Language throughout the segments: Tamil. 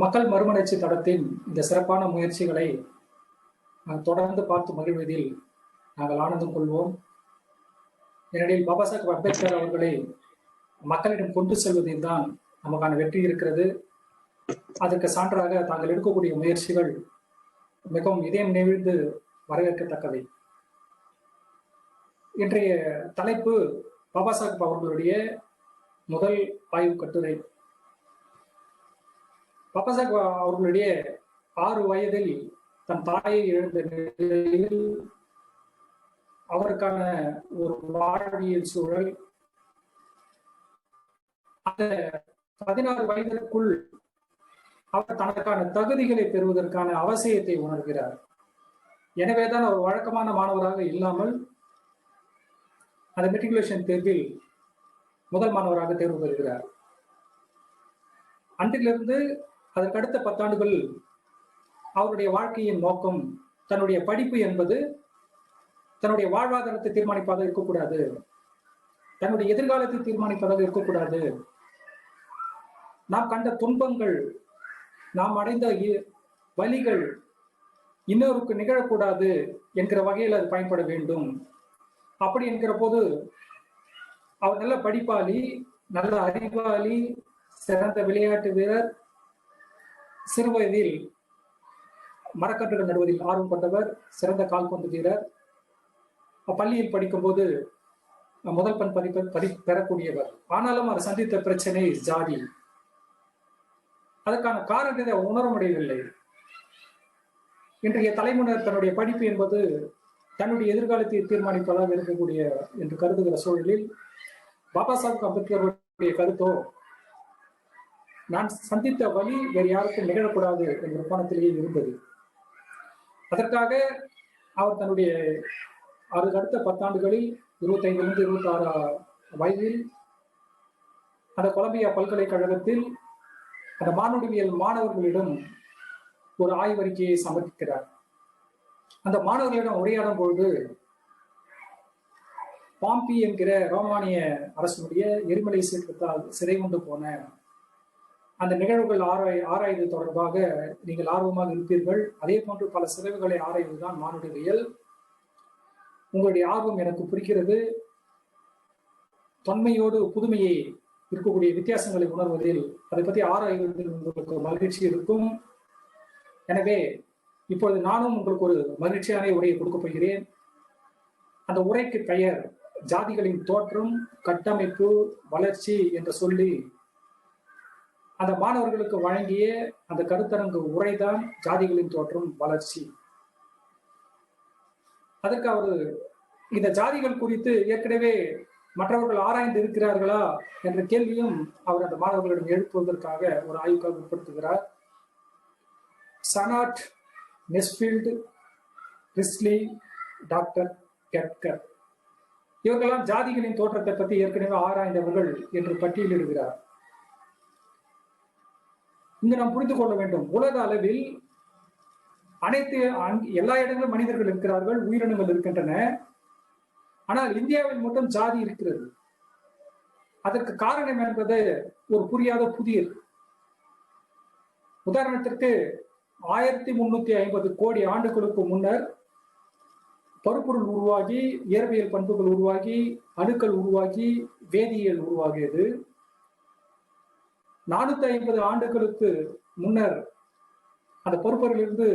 மக்கள் மறுமலர்ச்சி தடத்தின் இந்த சிறப்பான முயற்சிகளை தொடர்ந்து பார்த்து மகிழ்வதில் நாங்கள் ஆனந்தம் கொள்வோம். ஏனெனில் பாபா சாஹேப் அம்பேத்கர் அவர்களை மக்களிடம் கொண்டு செல்வதில் தான் நமக்கான வெற்றி இருக்கிறது. அதற்கு சான்றாக தாங்கள் எடுக்கக்கூடிய முயற்சிகள் மிகவும் இதயம் நெகிழ்ந்து வரவேற்கத்தக்கவை. இன்றைய தலைப்பு பாபா சாஹேப் அவர்களுடைய முதல் ஆய்வு கட்டுரை. பாபா சாஹேப் அவர்களுடைய 6 வயதில் தன் தாயை இழந்த நிலையில் அவருக்கான ஒரு வாழ்வியல் சூழல், அந்த 16 வயதிற்குள் அவர் தனக்கான தகுதிகளை பெறுவதற்கான அவசியத்தை உணர்கிறார். எனவேதான் அவர் வழக்கமான மாணவராக இல்லாமல் அந்த மெட்ரிகுலேஷன் தேர்வில் முதல் மாணவராக தேர்வு பெறுகிறார். அன்றிலிருந்து அதற்கடுத்த 10 ஆண்டுகள் அவருடைய வாழ்க்கையின் நோக்கம் தன்னுடைய படிப்பு என்பது தன்னுடைய வாழ்வாதாரத்தை தீர்மானிப்பதாக இருக்கக்கூடாது, தன்னுடைய எதிர்காலத்தை தீர்மானிப்பதாக இருக்கக்கூடாது. நாம் கண்ட துன்பங்கள், நாம் அடைந்த வலிகள் இன்னொருக்கு நிகழக்கூடாது என்கிற வகையில் அது பயன்பட வேண்டும். அப்படி என்கிற போது அவர் நல்ல படிப்பாளி, நல்ல அறிவாளி, சிறந்த விளையாட்டு வீரர், சிறுவயதில் மரக்கன்றுகள் நடுவதில் ஆர்வம் கொண்டவர், சிறந்த கால்பந்து வீரர், பள்ளியில் படிக்கும்போது முதல் பெறக்கூடியவர். ஆனாலும் அவர் சந்தித்த பிரச்சனை ஜாதி. அதற்கான காரணத்தை உணர முடியவில்லை. இன்றைய தலைமுறையினர் தன்னுடைய படிப்பு என்பது தன்னுடைய எதிர்காலத்தை தீர்மானிப்பதாக இருக்கக்கூடிய என்று கருதுகிற சூழலில் பாபா சாஹேப் அம்பேத்கருடைய கருத்தோ நான் சந்தித்த வழி வேறு யாருக்கும் நிகழக்கூடாது என்ற கோணத்திலேயே இருந்தது. அதற்காக அவர் தன்னுடைய அடுத்த 10 ஆண்டுகளில் 25 26 வயதில் அந்த கொலம்பியா பல்கலைக்கழகத்தில் அந்த மானுடவியல் மாணவர்களிடம் ஒரு ஆய்வறிக்கையை சமர்ப்பிக்கிறார். அந்த மாணவர்களிடம் உரையாடும் பொழுது பாம்பி என்கிற ரோமானிய அரசனுடைய எரிமலை சீற்றத்தால் சிறை கொண்டு போன அந்த நிகழ்வுகள் ஆராய்வது தொடர்பாக நீங்கள் ஆர்வமாக இருப்பீர்கள். அதே போன்று பல சிறவுகளை ஆராய்வதுதான் மானுடவியல். உங்களுடைய ஆர்வம் எனக்கு புரிகிறது. தொன்மையோடு புதுமையை இருக்கக்கூடிய வித்தியாசங்களை உணர்வதில், அதை பற்றி ஆராய்வதில் உங்களுக்கு மகிழ்ச்சி இருக்கும். எனவே இப்பொழுது நானும் உங்களுக்கு ஒரு மகிழ்ச்சியான உரையை கொடுக்க போகிறேன். அந்த உரைக்கு பெயர் ஜாதிகளின் தோற்றம், கட்டமைப்பு, வளர்ச்சி என்று சொல்லி அந்த மாணவர்களுக்கு வழங்கிய அந்த கருத்தரங்கு உரைதான் ஜாதிகளின் தோற்றம், வளர்ச்சி. அதற்கு அவர் இந்த ஜாதிகள் குறித்து ஏற்கனவே மற்றவர்கள் ஆராய்ந்து இருக்கிறார்களா என்ற கேள்வியும் அவர் அந்த மாணவர்களிடம் எழுப்புவதற்காக ஒரு ஆய்வுக்காக உட்படுத்துகிறார். சனாட், நெஸ்ஃபீல்டு, ரிஸ்லி, டாக்டர் கெட்கர் இவர்களெல்லாம் ஜாதிகளின் தோற்றத்தை பற்றி ஏற்கனவே ஆராய்ந்தவர்கள் என்று பட்டியலிடுகிறார். இங்கு நாம் புரிந்து கொள்ள வேண்டும், உலக அளவில் எல்லா இடங்களிலும் மனிதர்கள் இருக்கிறார்கள், உயிரினங்கள் இருக்கின்றன. ஆனால் இந்தியாவில் மட்டும் ஜாதி இருக்கிறது. அதற்கு காரணம் என்பது ஒரு புரியாத புதிர். உதாரணத்திற்கு 1350 கோடி ஆண்டுகளுக்கு முன்னர் பருப்பொருள் உருவாகி, இயற்பியல் பண்புகள் உருவாகி, அணுக்கள் உருவாகி, வேதியியல் உருவாகியது. 450 ஆண்டுகளுக்கு முன்னர் அந்த பருப்பொருளிலிருந்து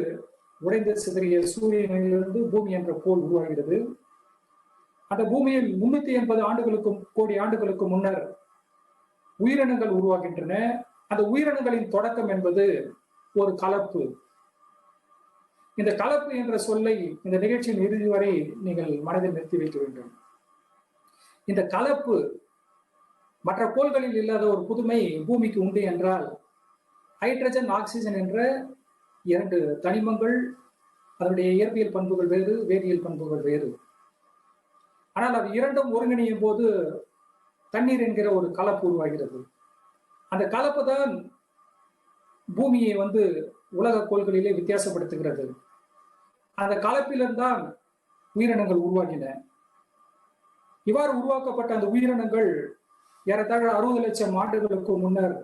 உடைந்து சிதறிய சூரியனிலிருந்து பூமி என்ற கோள் உருவாகிறது. அந்த பூமியில் 380 கோடி ஆண்டுகளுக்கு முன்னர் உயிரினங்கள் உருவாகின்றன. அந்த உயிரினங்களின் தொடக்கம் என்பது ஒரு கலப்பு. இந்த கலப்பு என்ற சொல்லை இந்த நிகழ்ச்சியின் இறுதி வரை நீங்கள் மனதில் நிறுத்தி வைக்க வேண்டும். இந்த கலப்பு மற்ற கோள்களில் இல்லாத ஒரு புதுமை பூமிக்கு உண்டு என்றால், ஹைட்ரஜன், ஆக்சிஜன் என்ற 2 தனிமங்கள், அதனுடைய இயற்பியல் பண்புகள் வேறு, வேதியியல் பண்புகள் வேறு. ஆனால் அது இரண்டும் ஒருங்கிணையும் போது தண்ணீர் என்கிற ஒரு கலப்பு உருவாகிறது. அந்த கலப்பு தான் பூமியை உலக கோள்களிலே வித்தியாசப்படுத்துகிறது. அந்த கலப்பில்தான் உயிரினங்கள் உருவாகின. இவ்வாறு உருவாக்கப்பட்ட அந்த உயிரினங்கள் ஏறத்தாழ 60 லட்சம் ஆண்டுகளுக்கு முன்னர்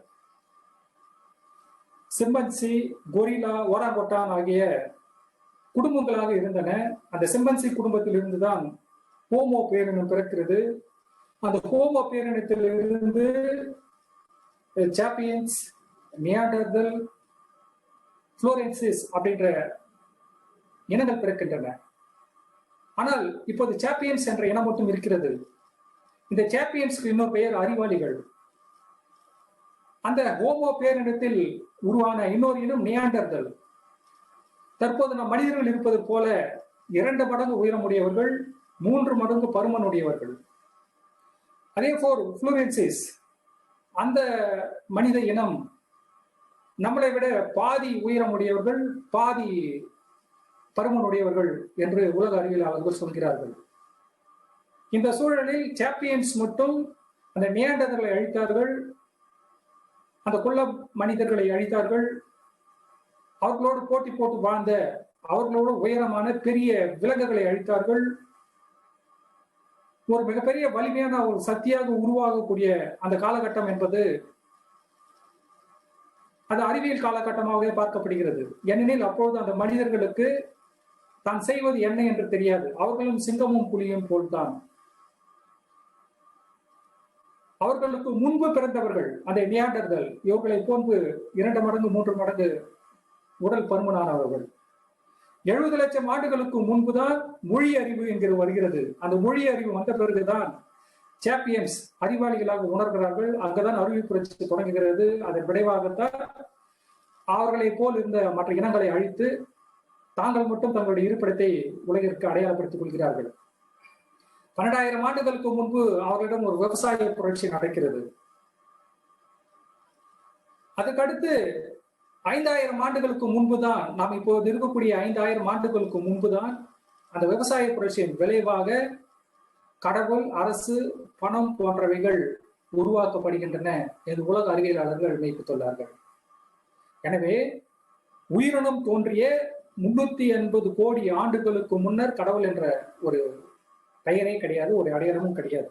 சிம்பன்சி, கொரிலா, ஓராங்கொட்டான் ஆகிய குடும்பங்களாக இருந்தன. அந்த சிம்பன்சி குடும்பத்தில் இருந்துதான் ஹோமோ பேரினம் பிறக்கிறது. அந்த ஹோமோ பேரினத்திலிருந்து சாப்பியன்ஸ், நியாண்டர்தல், புளோரென்சிஸ் அப்படின்ற இனங்கள் பிறக்கின்றன. ஆனால் இப்போது சாப்பியன்ஸ் என்ற இனம் மட்டும் இருக்கிறது. இந்த சாப்பியன்ஸ்க்கு இன்னொரு பெயர் அறிவாளிகள். அந்த ஹோமோ பேரினத்தில் உருவான இன்னொரு இனம் நியாண்டர்தல். தற்போது நம் மனிதர்கள் இருப்பது போல 2 மடங்கு உயரமுடையவர்கள், 3 மடங்கு பருமனுடையவர்கள். அதே போல் புளோரென்சிஸ், அந்த மனித இனம் நம்மளை விட பாதி உயரமுடையவர்கள், பாதி பருமனுடையவர்கள் என்று உலக அறிவியலாளர்கள் சொல்கிறார்கள். இந்த சூழலில் சாப்பியன்ஸ் மட்டும் அந்த நியாண்டர்தலை அழித்தார்கள், அந்த குள்ள மனிதர்களை அழித்தார்கள். அவர்களோடு போட்டி போட்டு வாழ்ந்த, அவர்களோடு உயரமான பெரிய விலங்குகளை அழித்தார்கள். ஒரு மிகப்பெரிய வலிமையான ஒரு சக்தியாக உருவாகக்கூடிய அந்த காலகட்டம் என்பது அது அறிவியல் காலகட்டமாகவே பார்க்கப்படுகிறது. ஏனெனில் அப்பொழுது அந்த மனிதர்களுக்கு தான் செய்வது என்ன என்று தெரியாது. அவர்களும் சிங்கமும் புலியும் போல்தான். அவர்களுக்கு முன்பு பிறந்தவர்கள் அந்த நியாண்டர்தல் இவர்களை போன்று 2 மடங்கு 3 மடங்கு உடல் பருமனானவர்கள். 70 லட்சம் ஆண்டுகளுக்கு முன்புதான் மொழி அறிவு என்கிற வருகிறது. அந்த மொழி அறிவு வந்த பிறகுதான் சாப்பியன்ஸ் அறிவாளிகளாக உணர்கிறார்கள். அங்குதான் அறிவு புரட்சி தொடங்குகிறது. அதன் விளைவாகத்தான் அவர்களை போல் இருந்த மற்ற இனங்களை அழித்து தாங்கள் மட்டும் தங்களுடைய இருப்பிடத்தை உலகிற்கு அடையாளப்படுத்திக் கொள்கிறார்கள். 12,000 ஆண்டுகளுக்கு முன்பு அவர்களிடம் ஒரு விவசாய புரட்சி நடக்கிறது. அதுக்கடுத்து 5,000 ஆண்டுகளுக்கு முன்புதான், நாம் இப்போது இருக்கக்கூடிய 5,000 ஆண்டுகளுக்கு முன்புதான் அந்த விவசாய புரட்சியின் விளைவாக கடவுள், அரசு, பணம் போன்றவைகள் உருவாக்கப்படுகின்றன என்று உலக அறிவியலாளர்கள் மெய்ப்பித்துள்ளார்கள். எனவே உயிரினம் தோன்றிய 380 கோடி ஆண்டுகளுக்கு முன்னர் கடவுள் என்ற ஒரு பெயரே கிடையாது, ஒரு அடையாளமும் கிடையாது.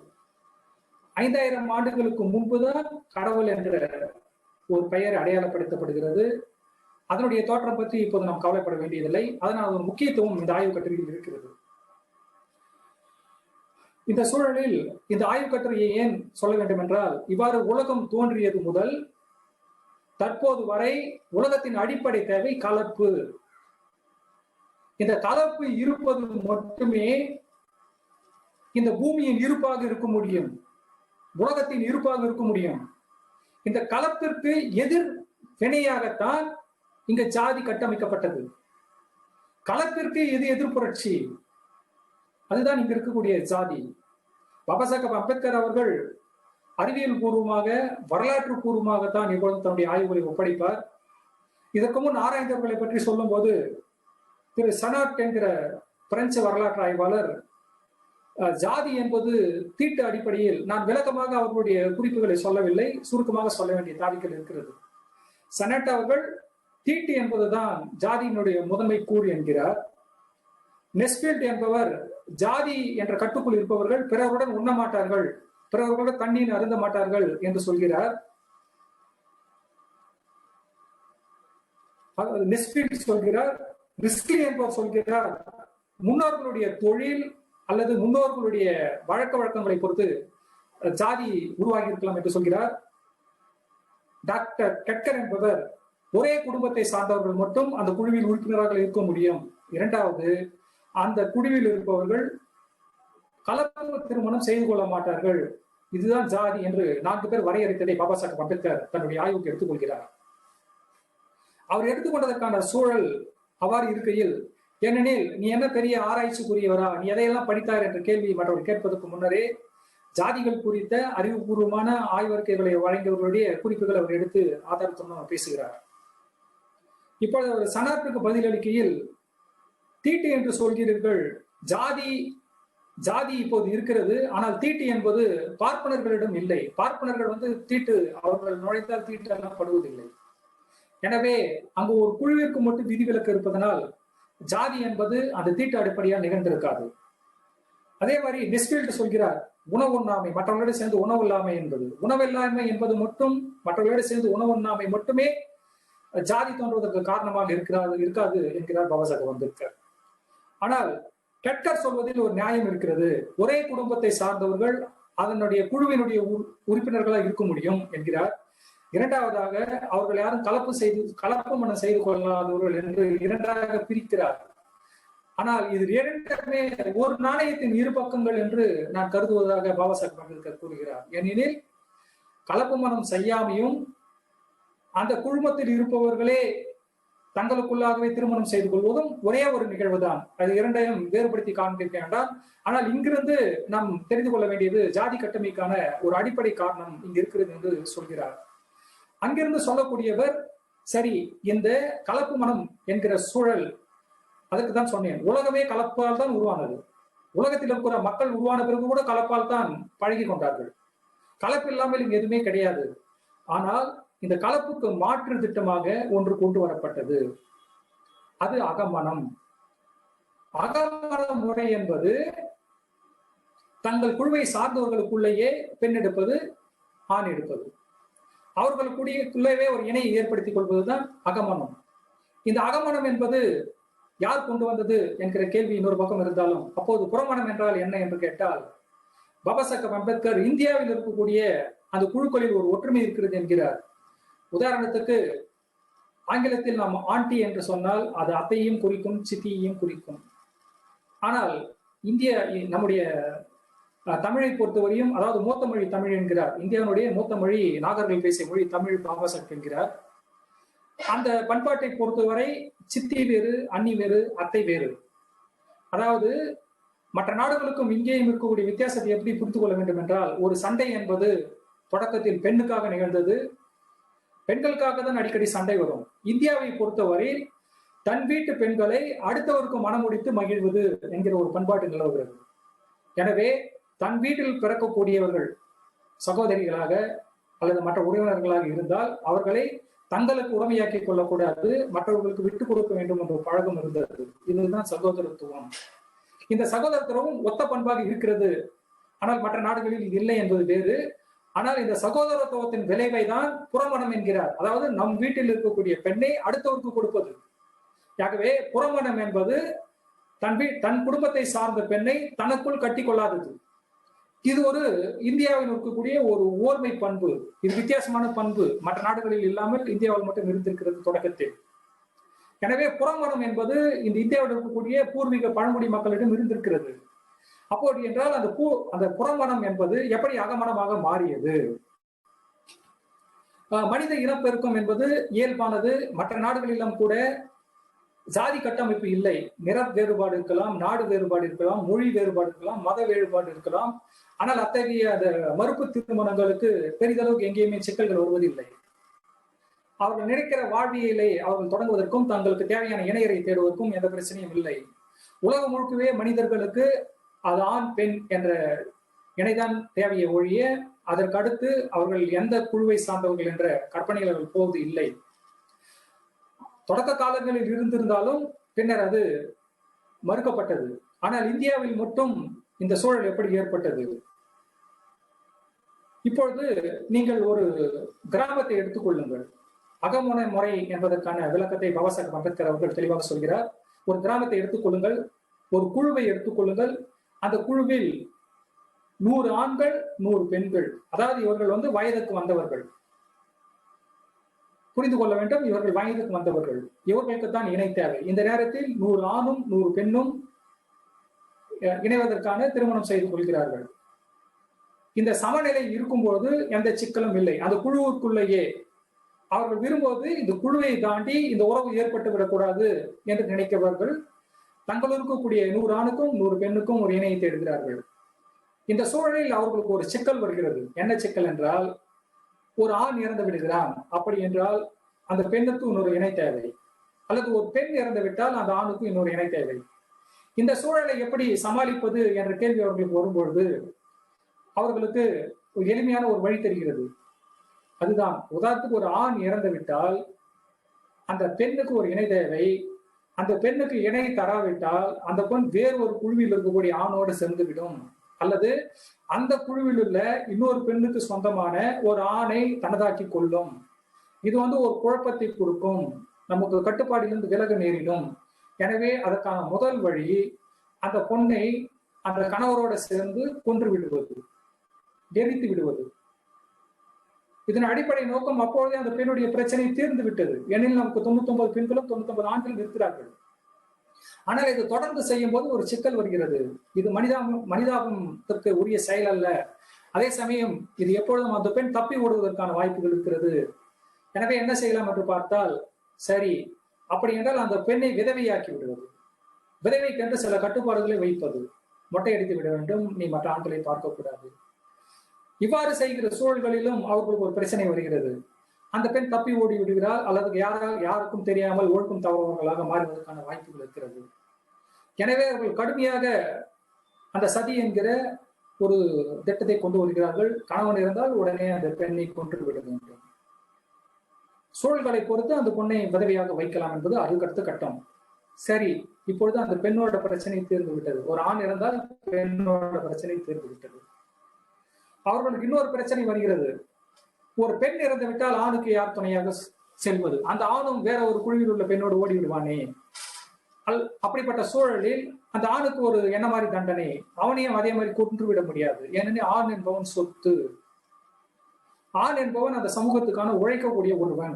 5,000 ஆண்டுகளுக்கு முன்புதான் கடவுள் என்ற ஒரு பெயர் அடையாளப்படுத்தப்படுகிறது. அதனுடைய தோற்றம் பற்றி இப்போது நாம் கவலைப்பட வேண்டியதில்லை. அதனால் ஒரு முக்கியத்துவம் இந்த ஆய்வு கட்டுரையில் இருக்கிறது. இந்த சூழலில் இந்த ஆய்வு கட்டுரையை ஏன் சொல்ல வேண்டும் என்றால், இவ்வாறு உலகம் தோன்றியது முதல் தற்போது வரை உலகத்தின் அடிப்படை தேவை கலப்பு. இந்த கலப்பு இருப்பது மட்டுமே இந்த பூமியின் இருப்பாக இருக்க முடியும், உலகத்தின் இருப்பாக இருக்க முடியும். இந்த கலப்பிற்கு எதிர் வினையாகத்தான் இங்க ஜாதி கட்டமைக்கப்பட்டது. கலப்பிற்கு எது எதிர்ப்புரட்சி, அதுதான் இங்க இருக்கக்கூடிய ஜாதி. பாபா சாஹேப் அம்பேத்கர் அவர்கள் அறிவியல் பூர்வமாக, வரலாற்று பூர்வமாகத்தான் இப்பொழுது தன்னுடைய ஆய்வுகளை ஒப்படைப்பார். இதற்கு முன் ஆராய்ந்தவர்களை பற்றி சொல்லும் போது திரு சனாட் என்கிற பிரெஞ்சு வரலாற்று ஆய்வாளர் ஜாதி என்பது தீட்டு அடிப்படையில், நான் விளக்கமாக அவர்களுடைய குறிப்புகளை சொல்லவில்லை, சுருக்கமாக சொல்ல வேண்டிய தாதிகள் இருக்கிறது. சனட் அவர்கள் தீட்டு என்பதுதான் ஜாதியினுடைய முதன்மை கூறு என்கிறார். நெஸ்பீல்ட் என்பவர் ஜாதி என்ற கட்டுக்குள் இருப்பவர்கள் பிறருடன் உண்ண மாட்டார்கள், பிறர்களுடன் தண்ணீர் அருந்த மாட்டார்கள் என்று சொல்கிறார். நெஸ்பீல்ட் சொல்கிறார். ரிஸ்க்லி என்பவர் சொல்கிறார், முன்னோர்களுடைய தொழில் அல்லது முன்னோர்களுடைய வழக்க வழக்கங்களை பொறுத்து ஜாதி உருவாகி இருக்கலாம் என்று சொல்கிறார். டாக்டர் கட்கர் என்பவர் ஒரே குடும்பத்தை சார்ந்தவர்கள் மட்டும் அந்த குழுவில் உறுப்பினராக இருக்க முடியும். இரண்டாவது, அந்த குழுவில் இருப்பவர்கள் கலப்பு திருமணம் செய்து கொள்ள மாட்டார்கள். இதுதான் ஜாதி என்று 4 பேர் வரையறுத்ததை பாபா சாஹேப் அம்பேத்கர் தன்னுடைய ஆய்வுக்கு எடுத்துக்கொள்கிறார். அவர் எடுத்துக்கொண்டதற்கான சூழல் அவ்வாறு இருக்கையில், ஏனெனில் நீ என்ன பெரிய ஆராய்ச்சிக்குரியவரா, நீ எதையெல்லாம் படித்தார் என்ற கேள்வி மற்றவர் கேட்பதற்கு முன்னரே ஜாதிகள் குறித்த அறிவுபூர்வமான ஆய்வறிக்கைகளை வழங்கியவர்களுடைய குறிப்புகள் அவர் எடுத்து ஆதாரத்துடன் பேசுகிறார். இப்பொழுது அவர் சனாத்துக்கு பதிலளிக்கையில், தீட்டு என்று சொல்கிறீர்கள், ஜாதி இப்போது இருக்கிறது, ஆனால் தீட்டு என்பது பார்ப்பனர்களிடம் இல்லை. பார்ப்பனர்கள் தீட்டு, அவர்கள் நுழைந்தால் தீட்டு எல்லாம் படுவதில்லை. எனவே அங்கு ஒரு குழுவிற்கு மட்டும் விதிவிலக்கு இருப்பதனால் ஜாதி என்பது அந்த தீட்டு அடிப்படையாக நிகழ்ந்திருக்காது. அதே மாதிரி நெஸ்பீல்ட் சொல்கிறார், உணவுண்ணாமை, மற்றவர்களோடு சேர்ந்து உணவு இல்லாமை என்பது, உணவில்லாமை என்பது மட்டும், மற்றவர்களோடு சேர்ந்து உணவுண்ணாமை மட்டுமே ஜாதி தோன்றுவதற்கு காரணமாக இருக்காது என்கிறார் பாபாசாஹேப் அம்பேத்கர். ஆனால் கெட்கர் சொல்வதில் ஒரு நியாயம் இருக்கிறது. ஒரே குடும்பத்தை சார்ந்தவர்கள் அதனுடைய குழுவினுடைய உறுப்பினர்களாக இருக்க முடியும் என்கிறார். இரண்டாவதாக, அவர்கள் யாரும் கலப்பு மனம் செய்து கொள்ளாதவர்கள் என்று இரண்டாக பிரிக்கிறார். ஆனால் இது இரண்டுமே ஒரு நாணயத்தின் இரு பக்கங்கள் என்று நான் கருதுவதாக பாபாசாஹேப் அம்பேத்கர் கூறுகிறார். ஏனெனில் கலப்பு மனம் செய்யாமையும் அந்த குழுமத்தில் இருப்பவர்களே தங்களுக்குள்ளாகவே திருமணம் செய்து கொள்வதும் ஒரே ஒரு நிகழ்வுதான். அது இரண்டையும் வேறுபடுத்தி காண்பிக்க வேண்டாம். ஆனால் இங்கிருந்து நாம் தெரிந்து கொள்ள வேண்டியது ஜாதி கட்டமைக்கான ஒரு அடிப்படை காரணம் இங்கு இருக்கிறது என்று சொல்கிறார். அங்கிருந்து சொல்லக்கூடியவர், சரி, இந்த கலப்பு மனம் என்கிற சூழல், அதற்கு தான் சொன்னேன், உலகமே கலப்பால் தான் உருவானது. உலகத்தில் இருக்கிற மக்கள் உருவான பிறகு கூட கலப்பால் தான் பழகி கொண்டார்கள். கலப்பு இல்லாமல் இங்கு எதுவுமே கிடையாது. ஆனால் இந்த கலப்புக்கு மாற்று திட்டமாக ஒன்று கொண்டு வரப்பட்டது. அது அகமனம். அகமன முறை என்பது தங்கள் குழுவை சார்ந்தவர்களுக்குள்ளேயே பெண் எடுப்பது, ஆண் எடுப்பது, அவர்களுக்குள்ளேயே ஒரு இணையை ஏற்படுத்திக் கொள்வதுதான் அகமனம். இந்த அகமனம் என்பது யார் கொண்டு வந்தது என்கிற கேள்வி இன்னொரு பக்கம் இருந்தாலும், அப்போது புறமணம் என்றால் என்ன என்று கேட்டால், பாபாசாஹேப் அம்பேத்கர் இந்தியாவில் இருக்கக்கூடிய அந்த குழுக்களில் ஒரு ஒற்றுமை இருக்கிறது என்கிறார். உதாரணத்துக்கு, ஆங்கிலத்தில் நாம் ஆண்டி என்று சொன்னால் அது அத்தையும் குறிக்கும், சித்தியையும் குறிக்கும். ஆனால் நம்முடைய தமிழை பொறுத்தவரையும், அதாவது மூத்த மொழி தமிழ் என்கிறார். இந்தியாவுடைய மூத்த மொழி, நாகர்கள் பேசிய மொழி தமிழ் பாபாசாஹேப் என்கிறார். அந்த பண்பாட்டை பொறுத்தவரை சித்தி வேறு, அண்ணி வேறு, அத்தை வேறு. அதாவது மற்ற நாடுகளுக்கும் இங்கேயும் இருக்கக்கூடிய வித்தியாசத்தை எப்படி புரிந்து கொள்ள வேண்டும் என்றால், ஒரு சண்டை என்பது தொடக்கத்தில் பெண்ணுக்காக நிகழ்ந்தது. பெண்களுக்காக தான் அடிக்கடி சண்டை வரும். இந்தியாவை பொறுத்தவரை தன் வீட்டு பெண்களை அடுத்தவருக்கு மனமுடித்து மகிழ்வது என்கிற ஒரு பண்பாட்டு நிலவுகிறது. எனவே தன் வீட்டில் பிறக்கக்கூடியவர்கள் சகோதரிகளாக அல்லது மற்ற உறவினர்களாக இருந்தால் அவர்களை தங்களுக்கு உடமையாக்கி கொள்ளக்கூடாது, மற்றவர்களுக்கு விட்டு கொடுக்க வேண்டும் என்ற பழக்கம் இருந்தது. இதுதான் சகோதரத்துவம். இந்த சகோதரத்துவம் ஒத்த பண்பாக இருக்கிறது. ஆனால் மற்ற நாடுகளில் இது இல்லை என்பது வேறு. ஆனால் இந்த சகோதரத்துவத்தின் விளைவை தான் புறமணம் என்கிறார். அதாவது நம் வீட்டில் இருக்கக்கூடிய பெண்ணை அடுத்தவருக்கு கொடுப்பது. ஆகவே புறமணம் என்பது தன் குடும்பத்தை சார்ந்த பெண்ணை தனக்குள் கட்டி கொள்ளாதது. இது ஒரு இந்தியாவில் இருக்கக்கூடிய ஒரு ஓர்மை பண்பு. இது வித்தியாசமான பண்பு, மற்ற நாடுகளில் இல்லாமல் இந்தியாவில் மட்டும் இருந்திருக்கிறது தொடக்கத்தில். எனவே புறமணம் என்பது இந்த இந்தியாவில் இருக்கக்கூடிய பூர்வீக பழங்குடி மக்களிடம் இருந்திருக்கிறது. அப்போது என்றால் அந்த புறமணம் என்பது எப்படி அகமணமாக மாறியது? மனித இனப்பெருக்கம் என்பது இயல்பானது. மற்ற நாடுகளிலும் கூட ஜாதி கட்டமைப்பு இல்லை. நிற வேறுபாடு இருக்கலாம், நாடு வேறுபாடு இருக்கலாம், மொழி வேறுபாடு இருக்கலாம், மத வேறுபாடு இருக்கலாம். ஆனால் அத்தகைய அந்த மறுப்பு திருமணங்களுக்கு பெரிதளவுக்கு எங்கேயுமே சிக்கல்கள் வருவதில்லை. அவர்கள் நினைக்கிற வாழ்வியலை அவர்கள் தொடங்குவதற்கும் தங்களுக்கு தேவையான இணையரை தேடுவதற்கும் எந்த பிரச்சனையும் இல்லை. உலகம் முழுக்கவே மனிதர்களுக்கு அது ஆண் பெண் என்ற இணைதான் தேவையை ஒழிய அதற்கு அடுத்து அவர்கள் எந்த குழுவை சார்ந்தவர்கள் என்ற கற்பனைகள் அவர்கள் போவது இல்லை. தொடக்க காலங்களில் இருந்திருந்தாலும் பின்னர் அது மறுக்கப்பட்டது. ஆனால் இந்தியாவில் மட்டும் இந்த சூழல் எப்படி ஏற்பட்டது? இப்பொழுது நீங்கள் ஒரு கிராமத்தை எடுத்துக்கொள்ளுங்கள். அகமன முறை என்பதற்கான விளக்கத்தை பாபாசாஹேப் அம்பேத்கர் அவர்கள் தெளிவாக சொல்கிறார். ஒரு கிராமத்தை எடுத்துக்கொள்ளுங்கள், ஒரு குழுவை எடுத்துக்கொள்ளுங்கள். அந்த குழுவில் 100 ஆண்கள் 100 பெண்கள், அதாவது இவர்கள் வயதுக்கு வந்தவர்கள். புரிந்து கொள்ள வேண்டும், இவர்கள் வயதுக்கு வந்தவர்கள். இவர்களுக்கு தான் இணை தேவை. இந்த நேரத்தில் 100 ஆணும் 100 பெண்ணும் இணைவதற்கான திருமணம் செய்து கொள்கிறார்கள். இந்த சமநிலை இருக்கும்போது எந்த சிக்கலும் இல்லை. அந்த குழுவுக்குள்ளேயே அவர்கள் விரும்புவது இந்த குழுவை தாண்டி இந்த உறவு ஏற்பட்டு விடக்கூடாது என்று நினைக்கிறவர்கள் தங்களுக்கு இருக்கக்கூடிய 100 ஆணுக்கும் 100 பெண்ணுக்கும் ஒரு இணையை தேடுகிறார்கள். இந்த சூழலில் அவர்களுக்கு ஒரு சிக்கல் வருகிறது. என்ன சிக்கல் என்றால், ஒரு ஆண் இறந்து விடுகிறான், அப்படி என்றால் அந்த பெண்ணுக்கு இன்னொரு இணை தேவை, அல்லது ஒரு பெண் இறந்து விட்டால் அந்த ஆணுக்கு இன்னொரு இணை தேவை. இந்த சூழலை எப்படி சமாளிப்பது என்ற கேள்வி அவர்களுக்கு வரும்பொழுது அவர்களுக்கு ஒரு எளிமையான ஒரு வழி தெரிகிறது. அதுதான், உதாரணத்துக்கு ஒரு ஆண் இறந்து விட்டால் அந்த பெண்ணுக்கு ஒரு இணை தேவை. அந்த பெண்ணுக்கு இணை தராவிட்டால் அந்த பெண் வேறு ஒரு குழுவில் இருக்கக்கூடிய ஆணோடு சேர்ந்துவிடும், அல்லது அந்த குழுவில் உள்ள இன்னொரு பெண்ணுக்கு சொந்தமான ஒரு ஆணை தனதாக்கி கொள்ளும். இது ஒரு குழப்பத்தை கொடுக்கும், நமக்கு கட்டுப்பாட்டிலிருந்து விலக நேரிடும். எனவே அதற்கான முதல் வழி அந்த பொண்ணை அந்த கணவரோட சேர்ந்து கொன்று விடுவது, எரித்து விடுவது. இதன் அடிப்படை நோக்கம் அப்பொழுதே அந்த பெண்ணுடைய பிரச்சனை தீர்ந்து விட்டது. ஏனெனில் நமக்கு 99 பெண்களும் 99 ஆண்களும் இருக்கிறார்கள். ஆனால் இது தொடர்ந்து செய்யும் போது ஒரு சிக்கல் வருகிறது. இது மனிதாபத்திற்கு உரிய செயல் அல்ல. அதே சமயம் இது எப்பொழுதும் அந்த பெண் தப்பி ஓடுவதற்கான வாய்ப்புகள் இருக்கிறது. எனவே என்ன செய்யலாம் என்று பார்த்தால், சரி அப்படி என்றால் அந்த பெண்ணை விதவையாக்கி விடுவது, விதவைக்கென்று சில கட்டுப்பாடுகளை வைப்பது, மொட்டை அடித்து விட வேண்டும், நீ மற்ற ஆண்களை பார்க்கக்கூடாது. இவ்வாறு செய்கிற சூழல்களிலும் அவர்களுக்கு ஒரு பிரச்சனை வருகிறது. அந்த பெண் தப்பி ஓடி விடுகிறார், அல்லது யாருக்கும் தெரியாமல் ஒழுக்கம் தவறுவர்களாக மாறுவதற்கான வாய்ப்புகள் இருக்கிறது. எனவே அவர்கள் கடுமையாக அந்த சதி என்கிற ஒரு திட்டத்தை கொண்டு வருகிறார்கள். கணவன் இருந்தால் உடனே அந்த பெண்ணை கொன்று விட வேண்டும். சூழல்களை பொறுத்து அந்த பொண்ணை விதவையாக வைக்கலாம் என்பது அதுக்கடுத்த கட்டம். சரி, இப்பொழுது அந்த பெண்ணோட பிரச்சனை தீர்ந்து விட்டது. ஒரு ஆண் இருந்தால் பெண்ணோட பிரச்சனை தீர்ந்து விட்டது. அவர்களுக்கு இன்னொரு பிரச்சனை வருகிறது. ஒரு பெண் இறந்து விட்டால் ஆணுக்கு யார் துணையாக செல்வது? அந்த ஆணும் வேற ஒரு குழுவில் உள்ள பெண்ணோடு ஓடி விடுவானே. அப்படிப்பட்ட சூழலில் அந்த ஆணுக்கு ஒரு என்ன மாதிரி தண்டனை? அவனையும் அதே மாதிரி கொன்று விட முடியாது. ஏனெனில் ஆண் என்பவன் சொத்து. ஆண் என்பவன் அந்த சமூகத்துக்கான உழைக்கக்கூடிய ஒருவன்.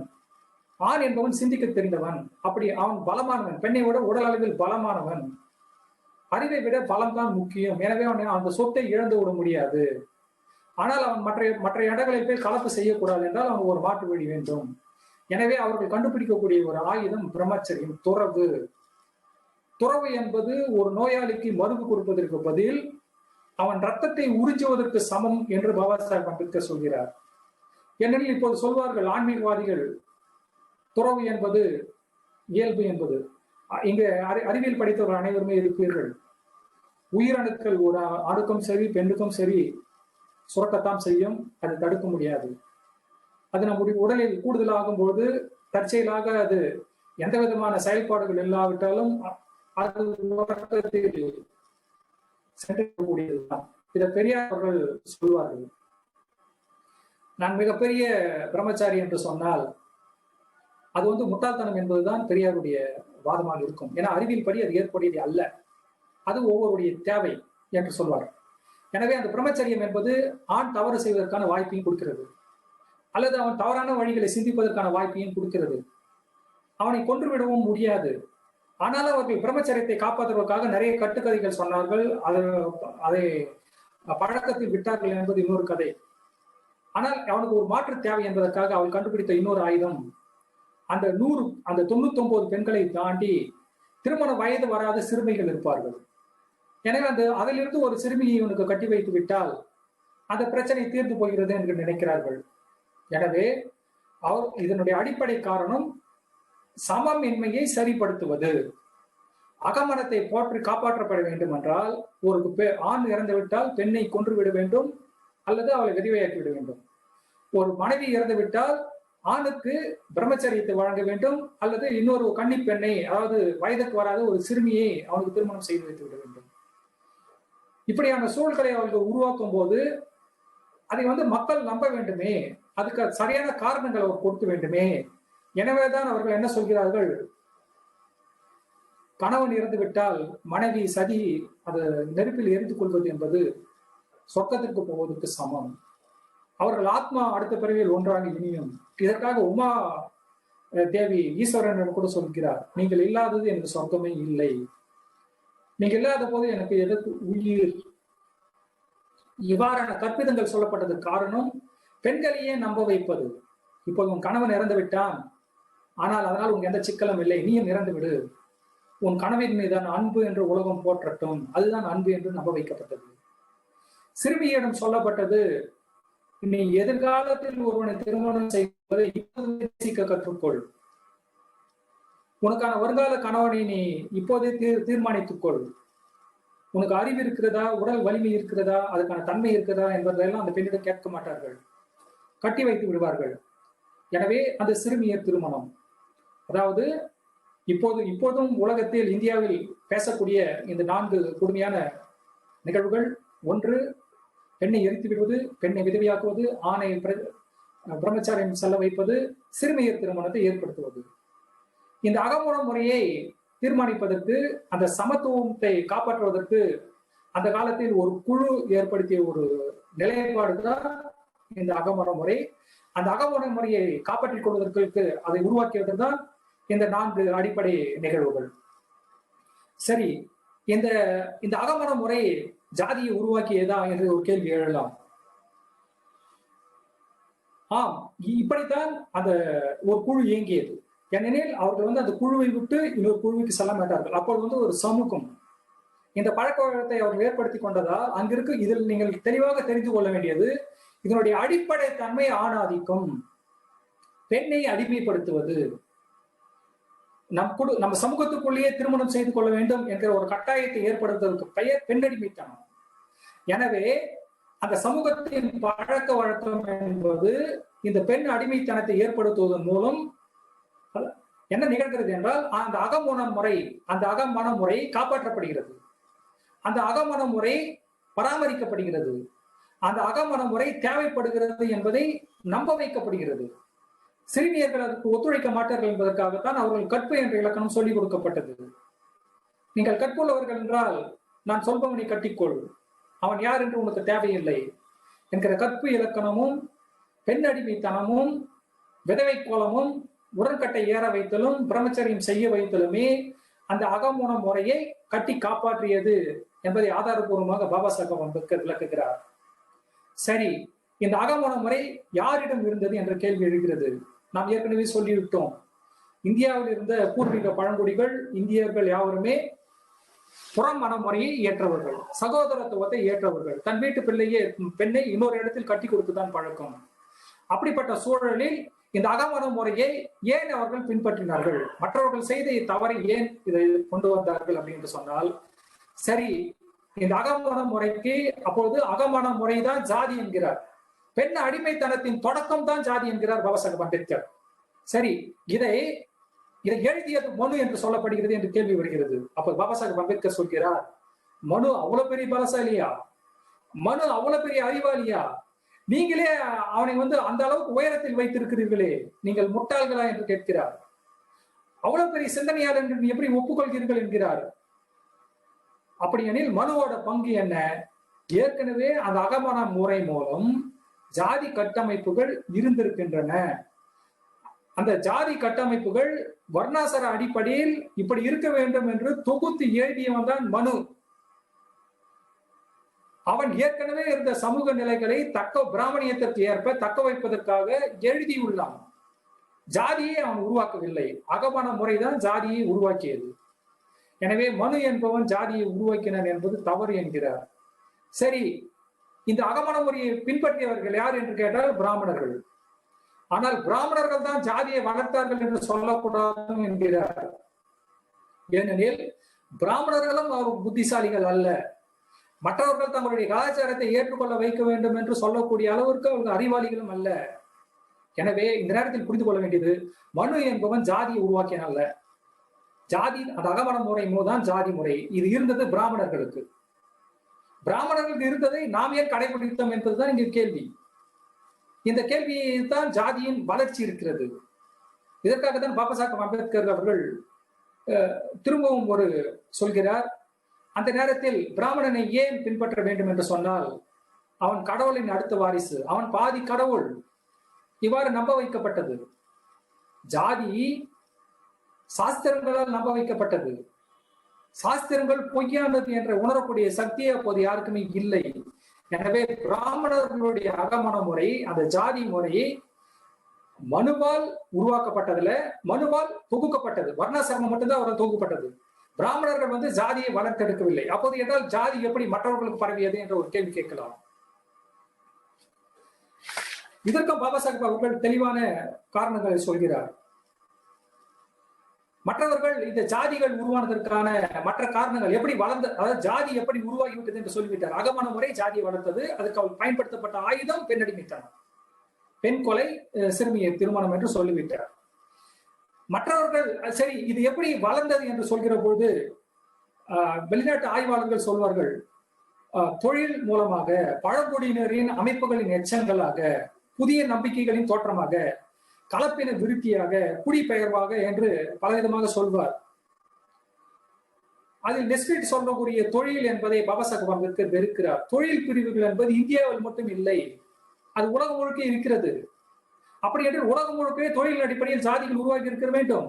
ஆண் என்பவன் சிந்திக்க தெரிந்தவன். அப்படி அவன் பலமானவன், பெண்ணை விட உடல் அளவில் பலமானவன். அறிவை விட பலம்தான் முக்கியம். எனவே அவன் அந்த சொத்தை இழந்து விட முடியாது. ஆனால் அவன் மற்ற இடங்களில் போய் கலப்பு செய்யக்கூடாது என்றால் அவன் ஒரு மாற்று வழி வேண்டும். எனவே அவர்கள் கண்டுபிடிக்கக்கூடிய ஒரு ஆயுதம் பிரம்மச்சரியம், துறவு. துறவு என்பது ஒரு நோயாளிக்கு மருந்து கொடுப்பதற்கு பதில் அவன் ரத்தத்தை உறிஞ்சுவதற்கு சமம் என்று பாபா சாஹேப் அம்பேத்கர் சொல்கிறார். ஏனெனில் இப்போது சொல்வார்கள் ஆன்மீகவாதிகள், துறவு என்பது இயல்பு என்பது. இங்கு அறிவியல் படித்தவர்கள் அனைவருமே இருப்பீர்கள். உயிரணுக்கள் ஒரு ஆணுக்கும் சரி பெண்ணுக்கும் சரி சுரக்கத்தான் செய்யும். அது தடுக்க முடியாது. அது நம்முடைய உடலில் கூடுதலாகும் போது தற்செயலாக அது எந்த விதமான செயல்பாடுகள் இல்லாவிட்டாலும் அது சென்றக்கூடியதுதான். இதை பெரியார் அவர்கள் சொல்வார்கள். நான் மிகப்பெரிய பிரம்மச்சாரி என்று சொன்னால் அது முட்டாள்தனம் என்பதுதான் பெரியாருடைய வாதமாக இருக்கும். ஏன்னா அறிவியல் படி அது ஏற்புடையது அல்ல. அது ஒவ்வொருடைய தேவை என்று சொல்வார். எனவே அந்த பிரம்மச்சரியம் என்பது ஆண் தவறு செய்வதற்கான வாய்ப்பையும் கொடுக்கிறது, அல்லது அவன் தவறான வழிகளை சிந்திப்பதற்கான வாய்ப்பையும் கொடுக்கிறது. அவனை கொன்று விடவும் முடியாது. ஆனால் அவர்கள் பிரம்மச்சரியத்தை காப்பாற்றுவதற்காக நிறைய கட்டுக்கதைகள் சொன்னார்கள். அதை பழக்கத்தில் விட்டார்கள் என்பது இன்னொரு கதை. ஆனால் அவனுக்கு ஒரு மாற்று தேவை என்பதற்காக அவள் கண்டுபிடித்த இன்னொரு ஆயுதம், அந்த 99 பெண்களை தாண்டி திருமண வயது வராத சிறுமிகள் இருப்பார்கள். எனவே அதிலிருந்து ஒரு சிறுமியை இவனுக்கு கட்டி வைத்து விட்டால் அந்த பிரச்சனை தீர்ந்து போகிறது என்று நினைக்கிறார்கள். எனவே இதனுடைய அடிப்படை காரணம் சமமின்மையை சரிப்படுத்துவது. அகமனத்தை போற்றி காப்பாற்றப்பட வேண்டும் என்றால் ஒரு ஆண் இறந்து விட்டால் பெண்ணை கொன்று விட வேண்டும், அல்லது அவளை விதவையாக்கி விட வேண்டும். ஒரு மனைவி இறந்து விட்டால் ஆணுக்கு பிரம்மச்சரியத்தை வழங்க வேண்டும், அல்லது இன்னொரு கன்னி பெண்ணை, அதாவது வயதுக்கு வராத ஒரு சிறுமியை அவனுக்கு திருமணம் செய்து வைத்து விட வேண்டும். இப்படியான சூழ்களை அவர்கள் உருவாக்கும் போது அதை மக்கள் நம்ப வேண்டுமே, அதுக்கு சரியான காரணங்கள் அவர் கொடுக்க வேண்டுமே. எனவேதான் அவர்கள் என்ன சொல்கிறார்கள், கணவன் இறந்து விட்டால் மனைவி சதி அது நெருப்பில் எரிந்து கொள்வது என்பது சொர்க்கத்திற்கு போவதற்கு சமம். அவர்கள் ஆத்மா அடுத்த பிறவியில் ஒன்றாக இனியும். இதற்காக உமா தேவி ஈஸ்வரன் கூட சொல்கிறார், நீங்கள் இல்லாதது எனக்கு சொர்க்கமே இல்லை, நீங்க இல்லாத போது எனக்கு எதற்கு உயிர். இவ்வாறான கற்பிதங்கள் சொல்லப்பட்டது காரணம் பெண்களையே நம்ப வைப்பது. இப்போது உன் கணவன் இறந்து விட்டான், ஆனால் அதனால் உங்க எந்த சிக்கலும் இல்லை, நீயும் இறந்து விடு, உன் கணவன் மீதான அன்பு என்று உலகம் போற்றட்டும், அதுதான் அன்பு என்று நம்ப வைக்கப்பட்டது. சிறுமியிடம் சொல்லப்பட்டது, நீ எதிர்காலத்தில் ஒருவனை திருமணம் செய்வதை இப்போது கற்றுக்கொள், உனக்கான வருங்கால கணவனை நீ இப்போதே தீர்மானித்துக் கொள், உனக்கு அறிவு இருக்கிறதா, உடல் வலிமை இருக்கிறதா, அதுக்கான தன்மை இருக்கிறதா என்பதெல்லாம் அந்த பெண்ணிடம் கேட்க மாட்டார்கள், கட்டி வைத்து விடுவார்கள். எனவே அந்த சிறுமியர் திருமணம், அதாவது இப்போதும் உலகத்தில் இந்தியாவில் பேசக்கூடிய இந்த 4 கொடுமையான நிகழ்வுகள், ஒன்று பெண்ணை எரித்து விடுவது, பெண்ணை விதவையாக்குவது, ஆணை பிரம்மச்சாரியம் செல்ல வைப்பது, சிறுமியர் திருமணத்தை ஏற்படுத்துவது. இந்த அகமண முறையை தீர்மானிப்பதற்கு, அந்த சமத்துவத்தை காப்பாற்றுவதற்கு அந்த காலத்தில் ஒரு குழு ஏற்படுத்திய ஒரு நிலைப்பாடு தான் இந்த அகமண முறை. அந்த அகமண முறையை காப்பாற்றிக் கொள்வதற்கு அதை உருவாக்கியது தான் இந்த 4 அடிப்படை நிகழ்வுகள். சரி, இந்த இந்த அகமண முறை ஜாதியை உருவாக்கியதா என்று ஒரு கேள்வி எழலாம். ஆம், இப்படித்தான் அந்த ஒரு குழு இயங்கியது. ஏனெனில் அவர்கள் அந்த குழுவை விட்டு இன்னொரு குழுவுக்கு செல்ல மாட்டார்கள். அப்பொழுது ஒரு சமூகம் இந்த பழக்க வழக்கத்தை அவர்கள் ஏற்படுத்தி கொண்டதால் அங்கிருக்கு. இதில் நீங்கள் தெளிவாக தெரிந்து கொள்ள வேண்டியது, இதனுடைய அடிப்படை தன்மை ஆணாதிக்கம், பெண்ணை அடிமைப்படுத்துவது, நம்ம சமூகத்துக்குள்ளேயே திருமணம் செய்து கொள்ள வேண்டும் என்கிற ஒரு கட்டாயத்தை ஏற்படுத்துவதற்கு பெயர் பெண்ணடிமைத்தனம். எனவே அந்த சமூகத்தின் பழக்க வழக்கம் என்பது இந்த பெண் அடிமைத்தனத்தை ஏற்படுத்துவதன் மூலம் என்ன நிகழ்கிறது என்றால், அந்த அகமண முறை காப்பாற்றப்படுகிறது, அந்த அகமண முறை பராமரிக்கப்படுகிறது, அந்த அகமண முறை தேவைப்படுகிறது என்பதை நம்ப வைக்கப்படுகிறது. சிறுமியர்கள் அதற்கு ஒத்துழைக்க மாட்டார்கள் என்பதற்காகத்தான் அவர்கள் கற்பு என்ற இலக்கணம் சொல்லிக் கொடுக்கப்பட்டது. நீங்கள் கற்புள்ளவர்கள் என்றால் நான் சொல்பவனை கட்டிக்கொள், அவன் யார் என்று உனக்கு தேவையில்லை என்கிற கற்பு இலக்கணமும், பெண் அடிமைத்தனமும், விதவை கோலமும், உடன்கட்டை ஏற வைத்தலும், பிரம்மச்சரியம் செய்ய வைத்தலுமே அந்த அகமண முறையை கட்டி காப்பாற்றியது என்பதை ஆதாரபூர்வமாக பாபா சாஹேப் அம்பேத்கர் விளக்குகிறார். சரி, இந்த அகமண முறை யாரிடம் இருந்தது என்ற கேள்வி எழுகிறது. நாம் ஏற்கனவே சொல்லிவிட்டோம், இந்தியாவில் இருந்த பூர்வீக பழங்குடிகள், இந்தியர்கள் யாவருமே புறம் மனமுறையை ஏற்றவர்கள், சகோதரத்துவத்தை ஏற்றவர்கள். தன் வீட்டு பெண்ணை இன்னொரு இடத்தில் கட்டி கொடுத்துதான் பழக்கம். அப்படிப்பட்ட சூழலில் இந்த அகமண முறையை ஏன் அவர்கள் பின்பற்றினார்கள், மற்றவர்கள் செய்த தவறை ஏன் இதை கொண்டு வந்தார்கள் அப்படின்னு சொன்னால், சரி, இந்த அகமண முறைக்கு அப்போது அகமண முறைதான் ஜாதி என்கிறார். பெண் அடிமைத்தனத்தின் தொடக்கம் தான் ஜாதி என்கிறார் பாபா சாஹேப் அம்பேத்கர். சரி, இதை எழுதியது மனு என்று சொல்லப்படுகிறது என்று கேள்வி வருகிறது. அப்ப பாபா சாஹேப் அம்பேத்கர் சொல்கிறார், மனு அவ்வளவு பெரிய பலசாலியா, மனு அவ்வளவு பெரிய அறிவாளியா, நீங்களே அவனை அந்த அளவுக்கு உயரத்தில் வைத்திருக்கிறீர்களே, நீங்கள் முட்டாள்களா என்று கேட்கிறார். அவ்வளவு பெரிய சிந்தனையாளர் என்று எப்படி ஒப்புக்கொள்கிறீர்கள் என்கிறார். அப்படி எனில் மனுவோட பங்கு என்ன? ஏற்கனவே அந்த அகமண முறை மூலம் ஜாதி கட்டமைப்புகள் இருந்திருக்கின்றன. அந்த ஜாதி கட்டமைப்புகள் வர்ணாசர அடிப்படையில் இப்படி இருக்க வேண்டும் என்று தொகுத்து எழுதியவன் தான் மனு. அவன் ஏற்கனவே இருந்த சமூக நிலைகளை பிராமணியத்திற்கு ஏற்ப தக்க வைப்பதற்காக எழுதியுள்ளான். ஜாதியை அவன் உருவாக்கவில்லை, அகமண முறைதான் ஜாதியை உருவாக்கியது. எனவே மனு என்பவன் ஜாதியை உருவாக்கினான் என்பது தவறு என்கிறார். சரி, இந்த அகமண முறையை பின்பற்றியவர்கள் யார் என்று கேட்டால் பிராமணர்கள். ஆனால் பிராமணர்கள் தான் ஜாதியை வளர்த்தார்கள் என்று சொல்லக்கூடாது என்கிறார். ஏனெனில் பிராமணர்களும் அவர் புத்திசாலிகள் அல்ல, மற்றவர்கள் தங்களுடைய கலாச்சாரத்தை ஏற்றுக்கொள்ள வைக்க வேண்டும் என்று சொல்லக்கூடிய அளவிற்கு அவர்கள் அறிவாளிகளும் அல்ல. எனவே இந்த நேரத்தில் புரிந்து கொள்ள வேண்டியது, மனு என்பவன் ஜாதியை உருவாக்கியன் அல்ல. ஜாதி, அந்த அகமண முறை தான் ஜாதி முறை. இது இருந்தது பிராமணர்களுக்கு. பிராமணர்களுக்கு இருந்ததை நாம் ஏன் கடைபிடித்தோம் என்பதுதான் இங்கே கேள்வி. இந்த கேள்வியில் தான் ஜாதியின் வளர்ச்சி இருக்கிறது. இதற்காக தான் பாபா சாஹேப் அம்பேத்கர் அவர்கள் திரும்பவும் ஒரு சொல்கிறார், அந்த நேரத்தில் பிராமணனை ஏன் பின்பற்ற வேண்டும் என்று சொன்னால், அவன் கடவுளின் அடுத்த வாரிசு, அவன் பாதி கடவுள், இவ்வாறு நம்ப வைக்கப்பட்டது. ஜாதி சாஸ்திரங்களால் நம்ப வைக்கப்பட்டது. சாஸ்திரங்கள் பொய்யானது என்ற உணரக்கூடிய சக்தியே அப்போது யாருக்குமே இல்லை. எனவே பிராமணர்களுடைய அகமண முறை, அந்த ஜாதி முறையை மனுவால் உருவாக்கப்பட்டதுல, மனுவால் தொகுக்கப்பட்டது. வர்ணாசிரமம் மட்டும்தான் அவரால் தொகுக்கப்பட்டது. பிராமணர்கள் ஜாதியை வளர்த்தெடுக்கவில்லை. அப்போது என்றால் ஜாதி எப்படி மற்றவர்களுக்கு பரவியது என்ற ஒரு கேள்வி கேட்கலாம். இதற்கும் பாபா சாஹேப் அவர்கள் தெளிவான காரணங்களை சொல்கிறார். மற்றவர்கள் இந்த ஜாதிகள் உருவானதற்கான மற்ற காரணங்கள் எப்படி வளர்ந்த, அதாவது ஜாதி எப்படி உருவாகிவிட்டது என்று சொல்லிவிட்டார். அகமண முறை ஜாதியை வளர்த்தது. அதுக்கு அவர் பயன்படுத்தப்பட்ட ஆயுதம் பெண் அடிமைத்தனம், பெண் கொலை, சிறுமியை திருமணம் என்று சொல்லிவிட்டார். மற்றவர்கள் சரி இது எப்படி வளர்ந்தது என்று சொல்கிற பொழுது வெளிநாட்டு ஆய்வாளர்கள் சொல்வார்கள், தொழில் மூலமாக, பழங்குடியினரின் அமைப்புகளின் எச்சங்களாக, புதிய நம்பிக்கைகளின் தோற்றமாக, கலப்பின விருத்தியாக, குடிபெயர்வாக என்று பலவிதமாக சொல்வார். அதில் நெஸ்பிட் சொல்லக்கூடிய தொழில் என்பதை பாபாசாஹேப் அம்பேத்கர் வெறுக்கிறார். தொழில் பிரிவுகள் என்பது இந்தியாவில் மட்டும் இல்லை, அது உலகம் முழுக்க இருக்கிறது. அப்படி என்று உலகம் முழுக்கவே தொழில் அடிப்படையில் ஜாதிகள் உருவாக்கி இருக்க வேண்டும்.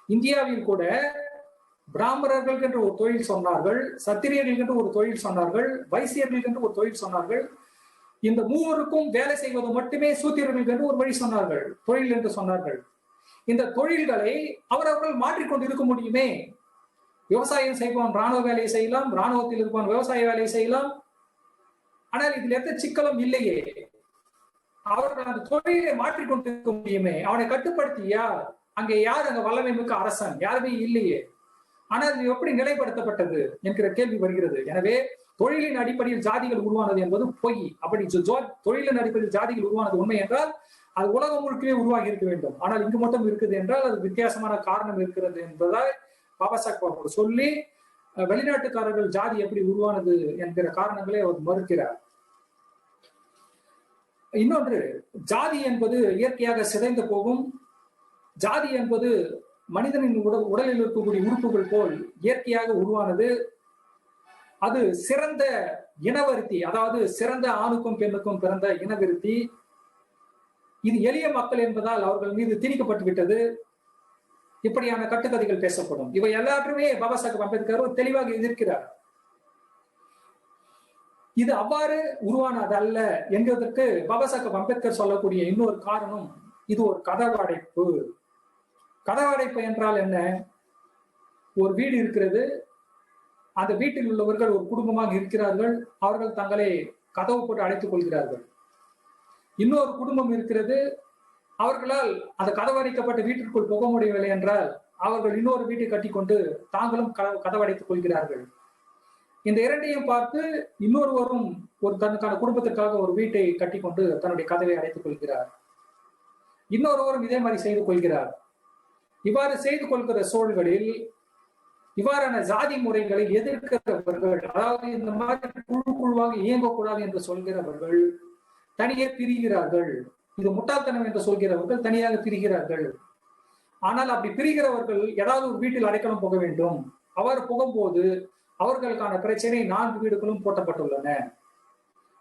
இந்தியாவில் கூட பிராமணர்கள் என்று ஒரு தொழில் சொன்னார்கள், சத்திரியர்கள் என்று ஒரு தொழில் சொன்னார்கள், வைசியர்கள் என்று ஒரு தொழில் சொன்னார்கள். இந்த மூவருக்கும் வேலை செய்வது மட்டுமே சூத்திரர்கள் என்று ஒரு வழி சொன்னார்கள், தொழில் என்று சொன்னார்கள். இந்த தொழில்களை அவரவர்கள் மாற்றிக்கொண்டு இருக்க முடியுமே. விவசாயம் செய்வான் ராணுவ வேலையை செய்யலாம், ராணுவத்தில் இருப்பான் விவசாய வேலையை செய்யலாம். ஆனால் இதில் எந்த சிக்கலும் இல்லையே. அவர்கள் அந்த தொழிலை மாற்றிக்கொண்டு இருக்க முடியுமே. அவனை கட்டுப்படுத்தியா? அங்கே யார் அங்க வல்லமை மிக்க அரசன்? யாருமே இல்லையே. ஆனால் இது எப்படி நிலைப்படுத்தப்பட்டது என்கிற கேள்வி வருகிறது. எனவே தொழிலின் அடிப்படையில் ஜாதிகள் உருவானது என்பது பொய். அப்படி தொழிலின் அடிப்படையில் ஜாதிகள் உருவானது உண்மை என்றால் அது உலகம் முழுக்கவே உருவாகி இருக்க வேண்டும். ஆனால் இங்கு மட்டும் இருக்குது என்றால் அது வித்தியாசமான காரணம் இருக்கிறது என்பதால் பாபாசாஹேப் அவர்கள் சொல்லி வெளிநாட்டுக்காரர்கள் ஜாதி எப்படி உருவானது என்கிற காரணங்களை அவர் மறுக்கிறார். இன்னொன்று, ஜாதி என்பது இயற்கையாக சிதைந்து போகும். ஜாதி என்பது மனிதனின் உடலில் இருக்கக்கூடிய உறுப்புகள் போல் இயற்கையாக உருவானது. அது சிறந்த இனவருத்தி, அதாவது சிறந்த ஆணுக்கும் பெண்ணுக்கும் பிறந்த இனவிருத்தி. இது எளிய மக்கள் என்பதால் அவர்கள் மீது திணிக்கப்பட்டு விட்டது. இப்படியான கட்டுக்கதைகள் பேசப்படும். இவை எல்லாற்றுமே பாபாசாஹேப் அம்பேத்கர் தெளிவாக எதிர்க்கிறார். இது அவ்வாறு உருவானது அல்ல என்கிறதற்கு பாபாசாஹேப் அம்பேத்கர் சொல்லக்கூடிய இன்னொரு காரணம், இது ஒரு கதவடைப்பு. கதவடைப்பு என்றால் என்ன? ஒரு வீடு இருக்கிறது, அந்த வீட்டில் உள்ளவர்கள் ஒரு குடும்பமாக இருக்கிறார்கள், அவர்கள் தங்களை கதவு போட்டு அடைத்துக் கொள்கிறார்கள். இன்னொரு குடும்பம் இருக்கிறது, அவர்களால் அந்த கதவடைக்கப்பட்ட வீட்டிற்குள் போக முடியவில்லை என்றால் அவர்கள் இன்னொரு வீட்டை கட்டி கொண்டு தாங்களும் கதவடைத்துக் கொள்கிறார்கள். இந்த இரண்டையும் பார்த்து இன்னொருவரும் ஒரு தனக்கான குடும்பத்திற்காக ஒரு வீட்டை கட்டி கொண்டு தன்னுடைய கதவை அடைத்துக் கொள்கிறார். இன்னொருவரும் இதே மாதிரி செய்து கொள்கிறார். இவ்வாறு செய்து கொள்கிற சூழல்களில் இவ்வாறான ஜாதி முறைகளை எதிர்க்கிறவர்கள், அதாவது இந்த மாதிரி குழுவாக இயங்கக்கூடாது என்று சொல்கிறவர்கள் தனியே பிரிகிறார்கள். இது முட்டாள்தனம் என்று சொல்கிறவர்கள் தனியாக பிரிகிறார்கள். ஆனால் அப்படி பிரிகிறவர்கள் ஏதாவது ஒரு வீட்டில் அடைக்கலம் போக வேண்டும். அவர் போகும்போது அவர்களுக்கான பிரச்சனை 4 வீடுகளும் போட்டப்பட்டுள்ளன.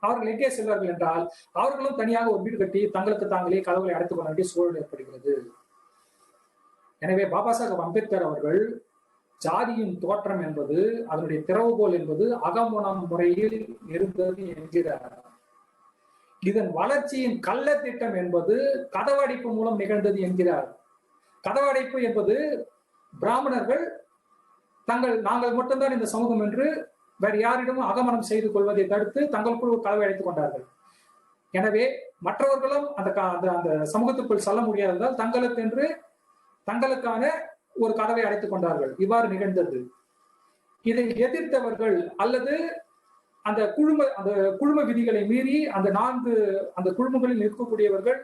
அவர்கள் எங்கே செல்வார்கள் என்றால் அவர்களும் தனியாக ஒரு வீடு கட்டி தங்களுக்கு தாங்களே கதவுகளை அடைத்துக் கொள்ள வேண்டிய சூழல் ஏற்படுகிறது. எனவே பாபாசாஹேப் அம்பேத்கர் அவர்கள் ஜாதியின் தோற்றம் என்பது, அதனுடைய திறவுகோல் என்பது அகமுணம் முறையில் இருந்தது என்கிறார். இதன் வளர்ச்சியின் கள்ள திட்டம் என்பது கதவடைப்பு மூலம் நிகழ்ந்தது என்கிறார். கதவடைப்பு என்பது பிராமணர்கள் நாங்கள் மட்டும்தான் இந்த சமூகம் என்று வேறு யாரிடமும் அகமனம் செய்து கொள்வதை தடுத்து தங்களுக்குள் ஒரு கதவை அடைத்துக் கொண்டார்கள். எனவே மற்றவர்களும் அந்த சமூகத்துக்குள் செல்ல முடியாததால் தங்களுக்கான ஒரு கதவை அடைத்துக் கொண்டார்கள். இவ்வாறு நிகழ்ந்தது. இதை எதிர்த்தவர்கள் அல்லது அந்த குழும விதிகளை மீறி அந்த குழுமங்களில் இருக்கக்கூடியவர்கள்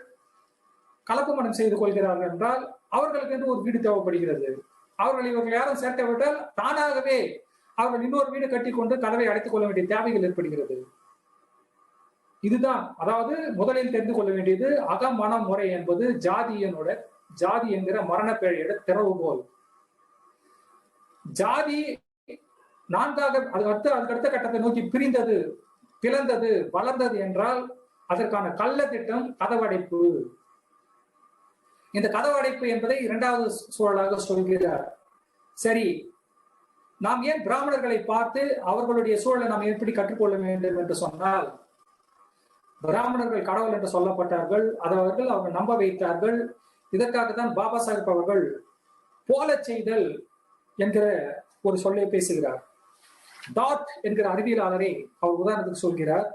கலப்பு மனம் செய்து கொள்கிறார்கள் என்றால் அவர்களுக்கு என்று ஒரு வீடு தேவைப்படுகிறது. இவர்கள் யாரும் சேர்க்கவிட்டால் தானாகவே அவர்கள் இன்னொரு வீடு கட்டி கொண்டு கதவை அடைத்துக் கொள்ள வேண்டிய தேவைகள் ஏற்படுகிறது. இதுதான், அதாவது முதலில் தெரிந்து கொள்ள வேண்டியது அகமன முறை என்பது ஜாதி என்கிற மரணப்பேழையோட திறவுகோல். ஜாதி அதுக்கு அடுத்த கட்டத்தை நோக்கி பிளந்தது, வளர்ந்தது என்றால் அதற்கான கள்ள திட்டம் கதவடைப்பு. இந்த கதவடைப்பு என்பதை 2வது சூழலாக சொல்கிறார். சரி, நாம் ஏன் பிராமணர்களை பார்த்து அவர்களுடைய சூழலை நாம் எப்படி கற்றுக்கொள்ள வேண்டும் என்று சொன்னால், பிராமணர்கள் கடவுள் என்று சொல்லப்பட்டார்கள், அதை அவர்கள் நம்ப வைத்தார்கள். இதற்காகத்தான் பாபா சாஹிப் அவர்கள் போல செய்தல் என்கிற ஒரு சொல்லை பேசுகிறார். டாட் என்கிற அறிவியலாளரை அவர் உதாரணத்துக்கு சொல்கிறார்.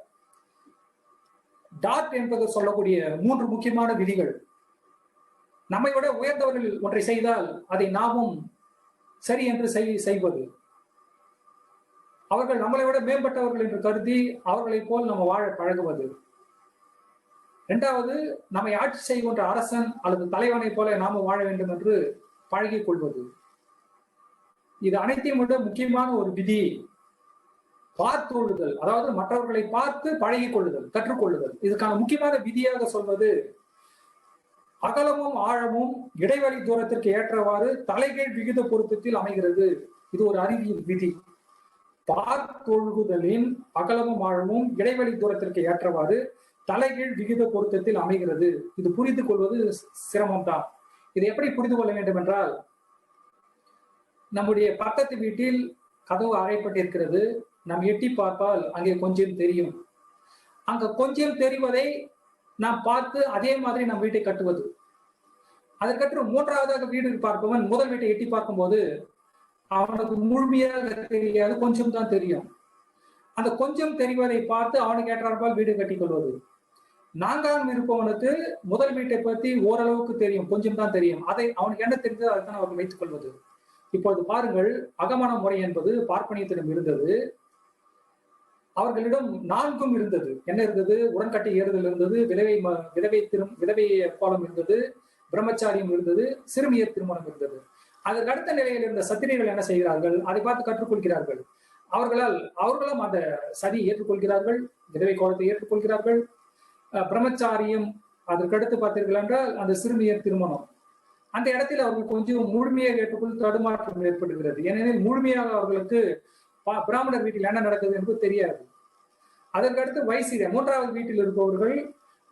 டாட் என்பது சொல்லக்கூடிய 3 முக்கியமான விதிகள். நம்மை விட உயர்ந்தவர்கள் ஒன்றை செய்தால் அதை நாமும் சரி என்று செய்வது, அவர்கள் நம்மளை விட மேம்பட்டவர்கள் என்று கருதி அவர்களை போல் நம்ம வாழ பழகுவது. 2வது, நம்மை ஆட்சி செய்கின்ற அரசன் அல்லது தலைவனை போல நாம வாழ வேண்டும் என்று பழகிக் கொள்வது. இது அனைத்தையும் விட முக்கியமான ஒரு விதி பார்த்தொழுதல், அதாவது மற்றவர்களை பார்த்து பழகிக் கொள்ளுதல், கற்றுக்கொள்ளுதல். இதுக்கான முக்கியமான விதியாக சொல்வது, அகலமும் ஆழமும் இடைவெளி தூரத்திற்கு ஏற்றவாறு தலைகீழ் விகித பொருத்தத்தில் அமைகிறது. இது ஒரு அறிவியல் விதி. பார்த்தொழுகுதலின் அகலமும் ஆழமும் இடைவெளி தூரத்திற்கு ஏற்றவாறு தலைகீழ் விகித பொருத்தத்தில் அமைகிறது. இது புரிந்து கொள்வது சிரமம் தான். இதை எப்படி புரிந்து கொள்ள வேண்டும் என்றால், நம்முடைய பக்கத்து வீட்டில் கதவு அறைப்பட்டிருக்கிறது. நாம் எட்டி பார்த்தால் அங்கே கொஞ்சம் தெரியும். அங்க கொஞ்சம் தெரிவதை நாம் பார்த்து அதே மாதிரி நம் வீட்டை கட்டுவது. அதற்கற்று மூன்றாவதாக வீடு பார்ப்பவன் முதல் வீட்டை எட்டி பார்க்கும் போது அவனுக்கு முழுமையாக தெரியாது, கொஞ்சம் தான் தெரியும். அந்த கொஞ்சம் தெரிவதை பார்த்து அவனுக்கு ஏற்றாற்போல் வீடு கட்டிக் கொள்வது. நான்காம் இருப்பவனுக்கு முதல் வீட்டை பற்றி ஓரளவுக்கு தெரியும், கொஞ்சம் தான் தெரியும். அதை அவனுக்கு என்ன தெரிந்தது அதைத்தான் அவர்கள் வைத்துக் கொள்வது. இப்போது பாருங்கள், அகமண முறை என்பது பார்ப்பனியத்திடம் இருந்தது. அவர்களிடம் 4ம் இருந்தது. என்ன இருந்தது? உடன்கட்டை ஏறுதல் இருந்தது, விதவை கோலம் இருந்தது, பிரம்மச்சாரியம் இருந்தது, சிறுமியர் திருமணம் இருந்தது. அதற்கு அடுத்த நிலையில் இருந்த சத்திரியர்கள் என்ன செய்கிறார்கள்? அதை பார்த்து கற்றுக்கொள்கிறார்கள். அவர்களும் அந்த சதி ஏற்றுக்கொள்கிறார்கள், விதவை கோலத்தை ஏற்றுக்கொள்கிறார்கள். பிரம்மச்சாரியம் அதற்கடுத்து பார்த்தீர்கள் என்றால் அந்த சிறுமியர் திருமணம். அந்த இடத்தில் அவர்கள் கொஞ்சம் முழுமையாக ஏற்றுக்கொண்டு தடுமாற்றம் ஏற்படுகிறது. ஏனெனில் முழுமையாக அவர்களுக்கு பிராமணர் வீட்டில் என்ன நடக்குது என்று தெரியாது. அதற்கடுத்து வைசிக 3வது வீட்டில் இருப்பவர்கள்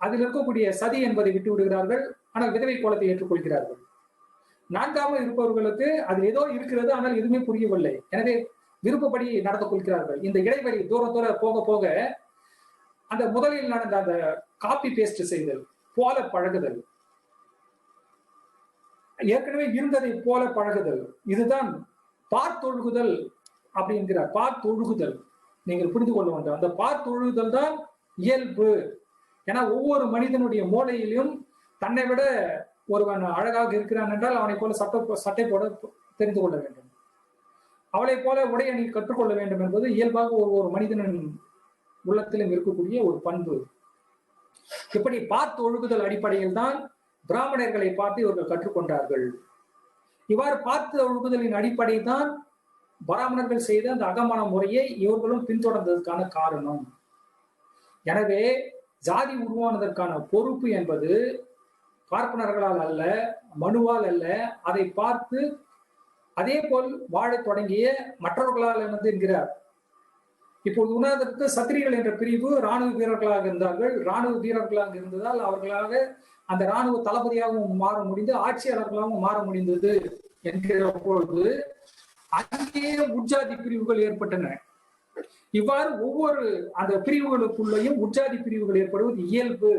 அதில் இருக்கக்கூடிய சதி என்பதை விட்டு விடுகிறார்கள். ஆனால் விதவை கோலத்தை ஏற்றுக்கொள்கிறார்கள். 4வது இருப்பவர்களுக்கு அது ஏதோ இருக்கிறது, ஆனால் எதுவுமே புரியவில்லை. எனவே விருப்பப்படி நடந்து கொள்கிறார்கள். இந்த இடைவெளி தூர போக போக அந்த முதலில் நடந்த அந்த காப்பி பேஸ்ட் செய்தல், போல பழகுதல், ஏற்கனவே இருந்ததை போல பழகுதல், இதுதான் பார்த்தொழுகுதல் அப்படி என்கிறார். பார்த்தொழுகுதல் நீங்கள் புரிந்து கொள்ள வேண்டும். அந்த பார்த்தொழுகுதல் தான் இயல்பு. ஏன்னா ஒவ்வொரு மனிதனுடைய மூளையிலும் தன்னை விட ஒருவன் அழகாக இருக்கிறான் என்றால் அவனை போல சட்டை போட தெரிந்து கொள்ள வேண்டும், அவளை போல உடை அணி கற்றுக்கொள்ள வேண்டும் என்பது இயல்பாக ஒவ்வொரு மனிதனின் உள்ளத்திலும் இருக்கக்கூடிய ஒரு பண்பு. இப்படி பார்த்து ஒழுகுதல் அடிப்படையில் தான் பிராமணர்களை பார்த்து இவர்கள் கற்றுக்கொண்டார்கள். இவ்வாறு பார்த்து ஒழுகுதலின் அடிப்படை தான் பிராமணர்கள் செய்த அந்த அகமண முறையை இவர்களும் பின்தொடர்ந்ததற்கான காரணம். எனவே ஜாதி உருவானதற்கான பொறுப்பு என்பது பார்ப்பனர்களால் அல்ல, மனுவால் அல்ல, அதை பார்த்து அதே போல் வாழ தொடங்கிய மற்றவர்களால் என்னது என்கிறார். இப்போது உணர்வதற்கு சத்திரியர்கள் என்ற பிரிவு இராணுவ வீரர்களாக இருந்தார்கள். இராணுவ வீரர்களாக இருந்ததால் அவர்களாக அந்த இராணுவ தளபதியாகவும் மாற முடிந்து ஆட்சியாளர்களாகவும் மாற முடிந்தது என்கிற பொழுது அங்கேயே உட்ஜாதி பிரிவுகள் ஏற்பட்டன. இவ்வாறு ஒவ்வொரு அந்த பிரிவுகளுக்குள்ளேயும் உட்ஜாதி பிரிவுகள் ஏற்படுவது இயல்பு.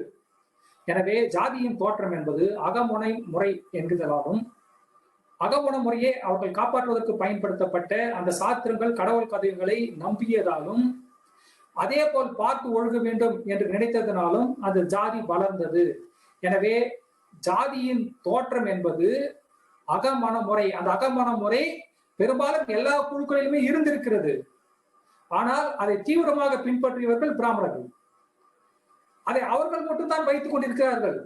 எனவே ஜாதியின் தோற்றம் என்பது அகமுனை முறை என்கிறதாலும், அகமுன முறையை அவர்கள் காப்பாற்றுவதற்கு பயன்படுத்தப்பட்ட அந்த சாத்திரங்கள் கடவுள் கதைகளை நம்பியதாலும், அதே போல் பார்த்து ஒழுக வேண்டும் என்று நினைத்ததனாலும் அந்த ஜாதி வளர்ந்தது. எனவே ஜாதியின் தோற்றம் என்பது அகமன முறை. அந்த அகமன முறை பெரும்பாலும் எல்லா குழுக்களிலுமே இருந்திருக்கிறது. ஆனால் அதை தீவிரமாக பின்பற்றியவர்கள் பிராமணர்கள். அதை அவர்கள் மட்டும்தான் வைத்துக் கொண்டிருக்கிறார்கள்.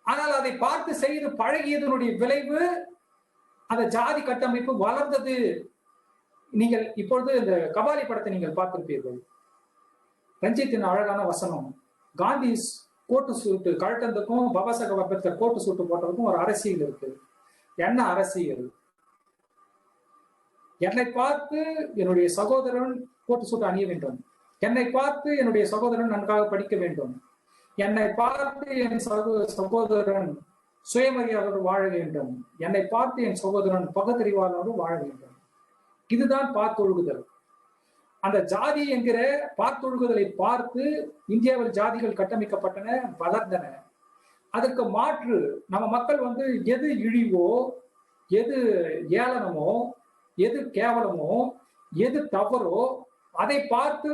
ஆனால் அதை பார்த்து செய்து பழகியதனுடைய விளைவு அந்த ஜாதி கட்டமைப்பு வளர்ந்தது. நீங்கள் இப்பொழுது இந்த கபாலி படத்தை நீங்கள் பார்த்திருப்பீர்கள். ரஞ்சித்தின் அழகான வசனம், காந்தி கோட்டு சூட்டு கழட்டத்துக்கும் பாபா சாஹேப் அம்பேத்கர் கோட்டு சூட்டு போட்டதுக்கும் ஒரு அரசியல் இருக்கு. என்ன அரசியல்? என்னை பார்த்து என்னுடைய சகோதரன் கோட்டு சூட்டு அணிய வேண்டும், என்னை பார்த்து என்னுடைய சகோதரன் நன்றாக படிக்க வேண்டும், என்னை பார்த்து என் சகோதரன் சுயமரியாதையோடு வாழ வேண்டும், என்னை பார்த்து என் சகோதரன் பகுத்தறிவாளரோடு வாழ வேண்டும். இதுதான் பார்த்தொழுகுதல். அந்த ஜாதி என்கிற பார்த்தொழுகுதலை பார்த்து இந்தியாவில் ஜாதிகள் கட்டமைக்கப்பட்டன, வளர்ந்தன. அதற்கு மாற்று நம்ம மக்கள் எது இழிவோ, எது ஏளனமோ, எது கேவலமோ, எது தவறோ அதை பார்த்து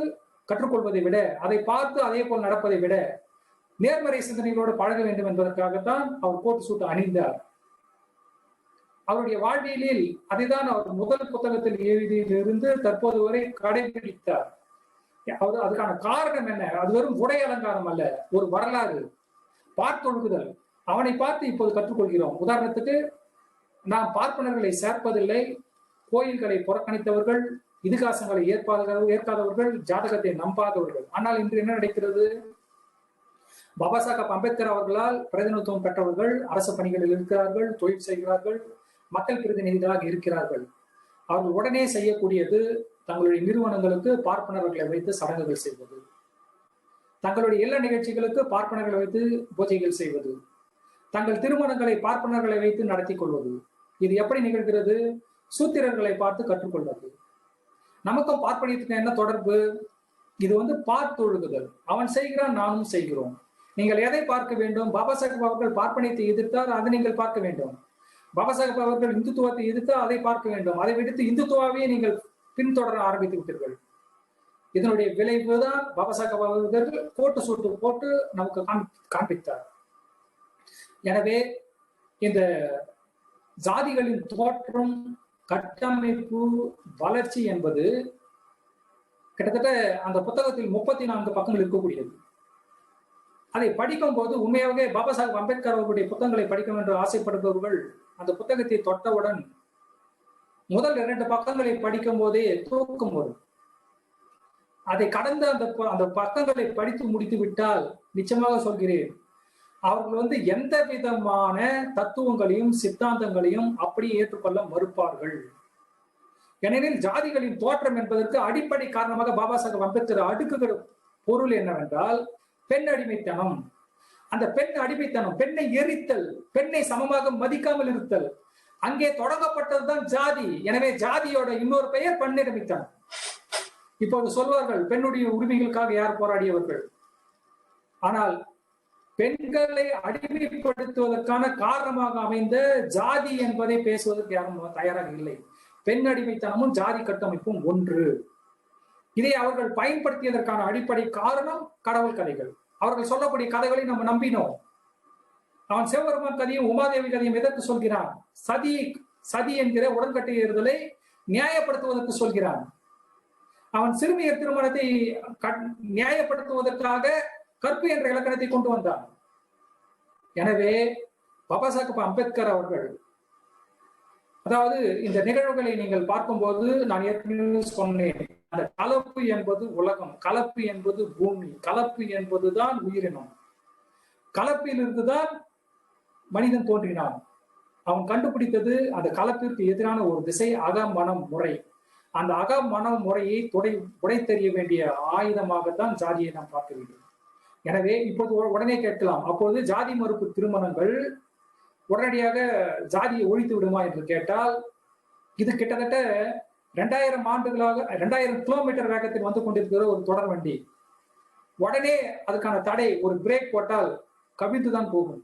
கற்றுக்கொள்வதை விட, அதை பார்த்து அதே போல் நடப்பதை விட நேர்மறை சிந்தனைகளோடு பழக வேண்டும் என்பதற்காகத்தான் அவர் கோட்டு சூட்டு அணிந்தார். அவருடைய வாழ்வியலில் அதைதான் அவர் முதல் புத்தகத்தில் எழுதியிலிருந்து தற்போது வரை கடைபிடித்தார். அவர் அதுக்கான காரணம் என்ன? அது வெறும் உடை அலங்காரம் அல்ல, ஒரு வரலாறு, பார்த்தொழுகுதல். அவனை பார்த்து இப்போது கற்றுக்கொள்கிறோம். உதாரணத்துக்கு, நாம் பார்ப்பனர்களை சேர்ப்பதில்லை, கோயில்களை புறக்கணித்தவர்கள், இதிகாசங்களை ஏற்காதவர்கள், ஜாதகத்தை நம்பாதவர்கள். ஆனால் இன்று என்ன நடக்கிறது? பாபா சாஹேப் அம்பேத்கர் அவர்களால் பிரதிநிதித்துவம் பெற்றவர்கள் அரசு பணிகளில் இருக்கிறார்கள், தொழில் செய்கிறார்கள், மக்கள் பிரதிநிதிகளாக இருக்கிறார்கள். அவர்கள் உடனே செய்யக்கூடியது தங்களுடைய நிறுவனங்களுக்கு பார்ப்பனர்களை வைத்து சடங்குகள் செய்வது, தங்களுடைய இல்ல நிகழ்ச்சிகளுக்கு பார்ப்பனர்களை வைத்து பூஜைகள் செய்வது, தங்கள் திருமணங்களை பார்ப்பனர்களை வைத்து நடத்தி கொள்வது. இது எப்படி நிகழ்கிறது? சூத்திரர்களை பார்த்து கற்றுக்கொள்வது. நமக்கும் பார்ப்பனியத்துக்கு என்ன தொடர்பு? இது பார்த்தொழுகுதல். அவன் செய்கிறான், நானும் செய்கிறோம். நீங்கள் எதை பார்க்க வேண்டும்? பாபா சாஹேப் அவர்கள் பார்ப்பனியத்தை எதிர்த்தால் அதை நீங்கள் பார்க்க வேண்டும். பாபா சாஹேப் அவர்கள் இந்துத்துவத்தை எதிர்த்தால் அதை பார்க்க வேண்டும். அதை விடுத்து இந்துத்துவாவே நீங்கள் பின்தொடர ஆரம்பித்து விட்டீர்கள். இதனுடைய விளைவுதான் பாபா சாஹேப் அவர்கள் கோட்டு சூட்டு போட்டு நமக்கு காண்பித்தார். எனவே இந்த ஜாதிகளின் தோற்றம், கட்டமைப்பு, வளர்ச்சி என்பது கிட்டத்தட்ட அந்த புத்தகத்தில் 34 பக்கங்கள் இருக்கக்கூடியது. அதை படிக்கும் போது உண்மையாகவே பாபா சாஹேப் அம்பேத்கர் அவர்களுடைய புத்தகங்களை படிக்கும் என்று ஆசைப்படுபவர்கள் அந்த புத்தகத்தை தொட்டவுடன் முதல் 2 பக்கங்களை படிக்கும் போதே தூக்கம் வரும். அதை கடந்த அந்த பக்கங்களை படித்து முடித்து விட்டால் நிச்சயமாக சொல்கிறேன், அவர்கள் எந்த விதமான தத்துவங்களையும் சித்தாந்தங்களையும் அப்படியே ஏற்றுக்கொள்ள மறுப்பார்கள். ஏனெனில் ஜாதிகளின் தோற்றம் என்பதற்கு அடிப்படை காரணமாக பாபா சாஹேப் அம்பேத்கர் அடுக்குகிற பொருள் என்னவென்றால் பெண் அடிமைத்தனம். அந்த பெண் அடிமைத்தனம், பெண்ணை எரித்தல், பெண்ணை சமமாக மதிக்காமல் இருத்தல், அங்கே தொடங்கப்பட்டதுதான் ஜாதி. எனவே ஜாதியோட இன்னொரு பெயர் பெண்ணடிமைத்தனம். இப்போது சொல்வார்கள், பெண்ணுடைய உரிமைகளுக்காக யார் போராடியவர்கள்? ஆனால் பெண்களை அடிமைப்படுத்துவதற்கான காரணமாக அமைந்த ஜாதி என்பதை பேசுவதற்கு யாரும் தயாராக இல்லை. பெண் அடிமைத்தனமும் ஜாதி கட்டமைப்பும் ஒன்று. இதை அவர்கள் பயன்படுத்தியதற்கான அடிப்படை காரணம் கடவுள் கதைகள். அவர்கள் சொல்லக்கூடிய கதைகளை நம்ம நம்பினோம். அவன் சிவபெருமான் கதையும் உமாதேவி கதையும் எதற்கு சொல்கிறான்? சதி என்கிற உடன்கட்டையேறுதலை நியாயப்படுத்துவதற்கு சொல்கிறான். அவன் சிறுமியர் திருமணத்தை நியாயப்படுத்துவதற்காக கற்பு என்ற இலக்கணத்தை கொண்டு வந்தான். எனவே பாபா சாஹேப் அம்பேத்கர் அவர்கள், அதாவது இந்த நிகழ்வுகளை நீங்கள் பார்க்கும்போது நான் ஏற்கனவே சொன்னேன், அந்த கலப்பு என்பது உலகம், கலப்பு என்பது பூமி, கலப்பு என்பதுதான் உயிரினம். கலப்பில் இருந்துதான் மனிதன் தோன்றினான். அவன் கண்டுபிடித்தது அந்த கலப்பிற்கு எதிரான ஒரு திசை, அகமனம் முறை. அந்த அகமன முறையை உடைத்தெறிய வேண்டிய ஆயுதமாகத்தான் ஜாதியை நாம் பார்க்க வேண்டும். எனவே இப்போது உடனே கேட்கலாம், அப்போது ஜாதி மறுப்பு திருமணங்கள் உடனடியாக ஜாதியை ஒழித்து விடுமா என்று கேட்டால், இது கிட்டத்தட்ட 2000 ஆண்டுகளாக 2000 கிலோமீட்டர் வேகத்தில் வந்து கொண்டிருக்கிற ஒரு தொடர் வண்டி. உடனே அதுக்கான தடை, ஒரு பிரேக் போட்டால் கவிழ்ந்துதான் போகும்.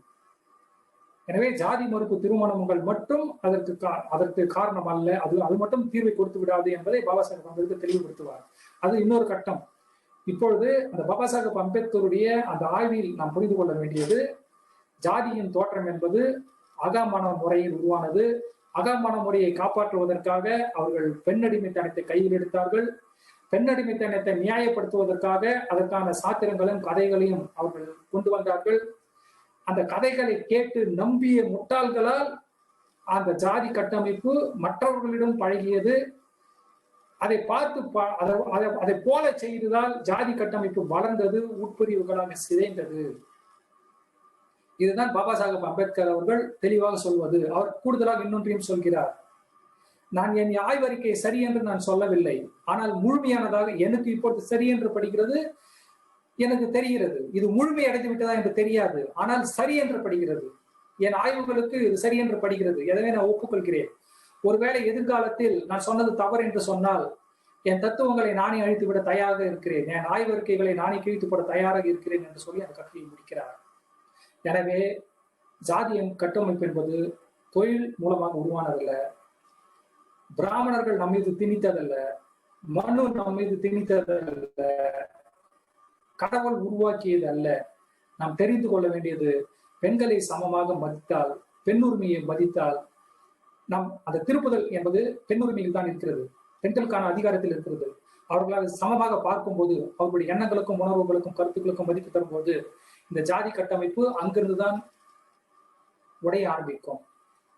எனவே ஜாதி மறுப்பு திருமணங்கள் மட்டும் அதற்கு காரணம் அல்ல, அது மட்டும் தீர்வை கொடுத்து விடாது என்பதை பாபா சாஹேப் அம்பேத்கர் தெளிவுபடுத்துவார். அது இன்னொரு கட்டம். இப்பொழுது அந்த பாபா சாஹேப் அம்பேத்கருடைய அந்த ஆய்வில் நாம் புரிந்து கொள்ள வேண்டியது, ஜாதியின் தோற்றம் என்பது அகமன முறையில் உருவானது. அகமன முறையை காப்பாற்றுவதற்காக அவர்கள் பெண்ணடிமைத்தனத்தை கையில் எடுத்தார்கள். பெண்ணடிமைத்தனத்தை நியாயப்படுத்துவதற்காக அதற்கான சாத்திரங்களையும் கதைகளையும் அவர்கள் கொண்டு வந்தார்கள். அந்த கதைகளை கேட்டு நம்பிய முட்டாள்களால் அந்த ஜாதி கட்டமைப்பு மற்றவர்களிடம் பழகியது. அதை பார்த்து அதை போல செய்ததால் ஜாதி கட்டமைப்பு வளர்ந்தது, உட்பிரிவுகளாக சிதைந்தது. இதுதான் பாபா சாஹேப் அம்பேத்கர் அவர்கள் தெளிவாக சொல்வது. அவர் கூடுதலாக இன்னொன்றையும் சொல்கிறார், நான் என் ஆய்வறிக்கை சரி என்று நான் சொல்லவில்லை, ஆனால் முழுமையானதாக எனக்கு இப்பொழுது சரி என்று படிக்கிறது எனக்கு தெரிகிறது. இது முழுமை அடைந்து விட்டதா என்று தெரியாது, ஆனால் சரி என்று படுகிறது. என் ஆய்வுகளுக்கு இது சரி என்று படுகிறது. எனவே நான் ஒப்புக்கொள்கிறேன். ஒருவேளை எதிர்காலத்தில் நான் சொன்னது தவறு என்று சொன்னால் என் தத்துவங்களை நானே அழித்து விட தயாராக இருக்கிறேன், என் ஆய்வறிக்கைகளை நானே கிழித்து போட தயாராக இருக்கிறேன் என்று சொல்லி அந்த கட்டுரையை முடிக்கிறார். எனவே ஜாதியின் கட்டமைப்பு என்பது தொழில் மூலமாக உருவானதல்ல, பிராமணர்கள் நம் மீது திணித்ததல்ல, மனு நம் மீது திணித்ததல்ல, கடவுள் உருவாக்கியது அல்ல. நாம் தெரிந்து கொள்ள வேண்டியது, பெண்களை சமமாக மதித்தால், பெண்ணுரிமையை மதித்தால், நாம் அந்த திருப்புதல் என்பது பெண்ணுரிமையில் தான் இருக்கிறது, பெண்களுக்கான அதிகாரத்தில் இருக்கிறது. அவர்களால் சமமாக பார்க்கும்போது, அவர்களுடைய எண்ணங்களுக்கும் உணர்வுகளுக்கும் கருத்துக்களுக்கும் மதிப்பு தரும்போது இந்த ஜாதி கட்டமைப்பு அங்கிருந்துதான் உடைய ஆரம்பிக்கும்.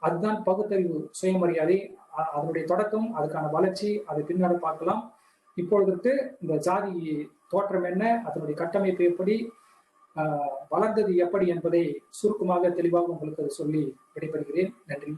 அதுதான் பகுத்தறிவு, சுயமரியாதை, அதனுடைய தொடக்கம், அதுக்கான வளர்ச்சி, அதை பின்னாடி பார்க்கலாம். இப்பொழுதுக்கு இந்த ஜாதி தோற்றம் என்ன, அதனுடைய கட்டமைப்பு எப்படி, வளர்ந்தது எப்படி என்பதை சுருக்கமாக தெளிவாக உங்களுக்கு சொல்லி விடைபெறுகிறேன். நன்றி.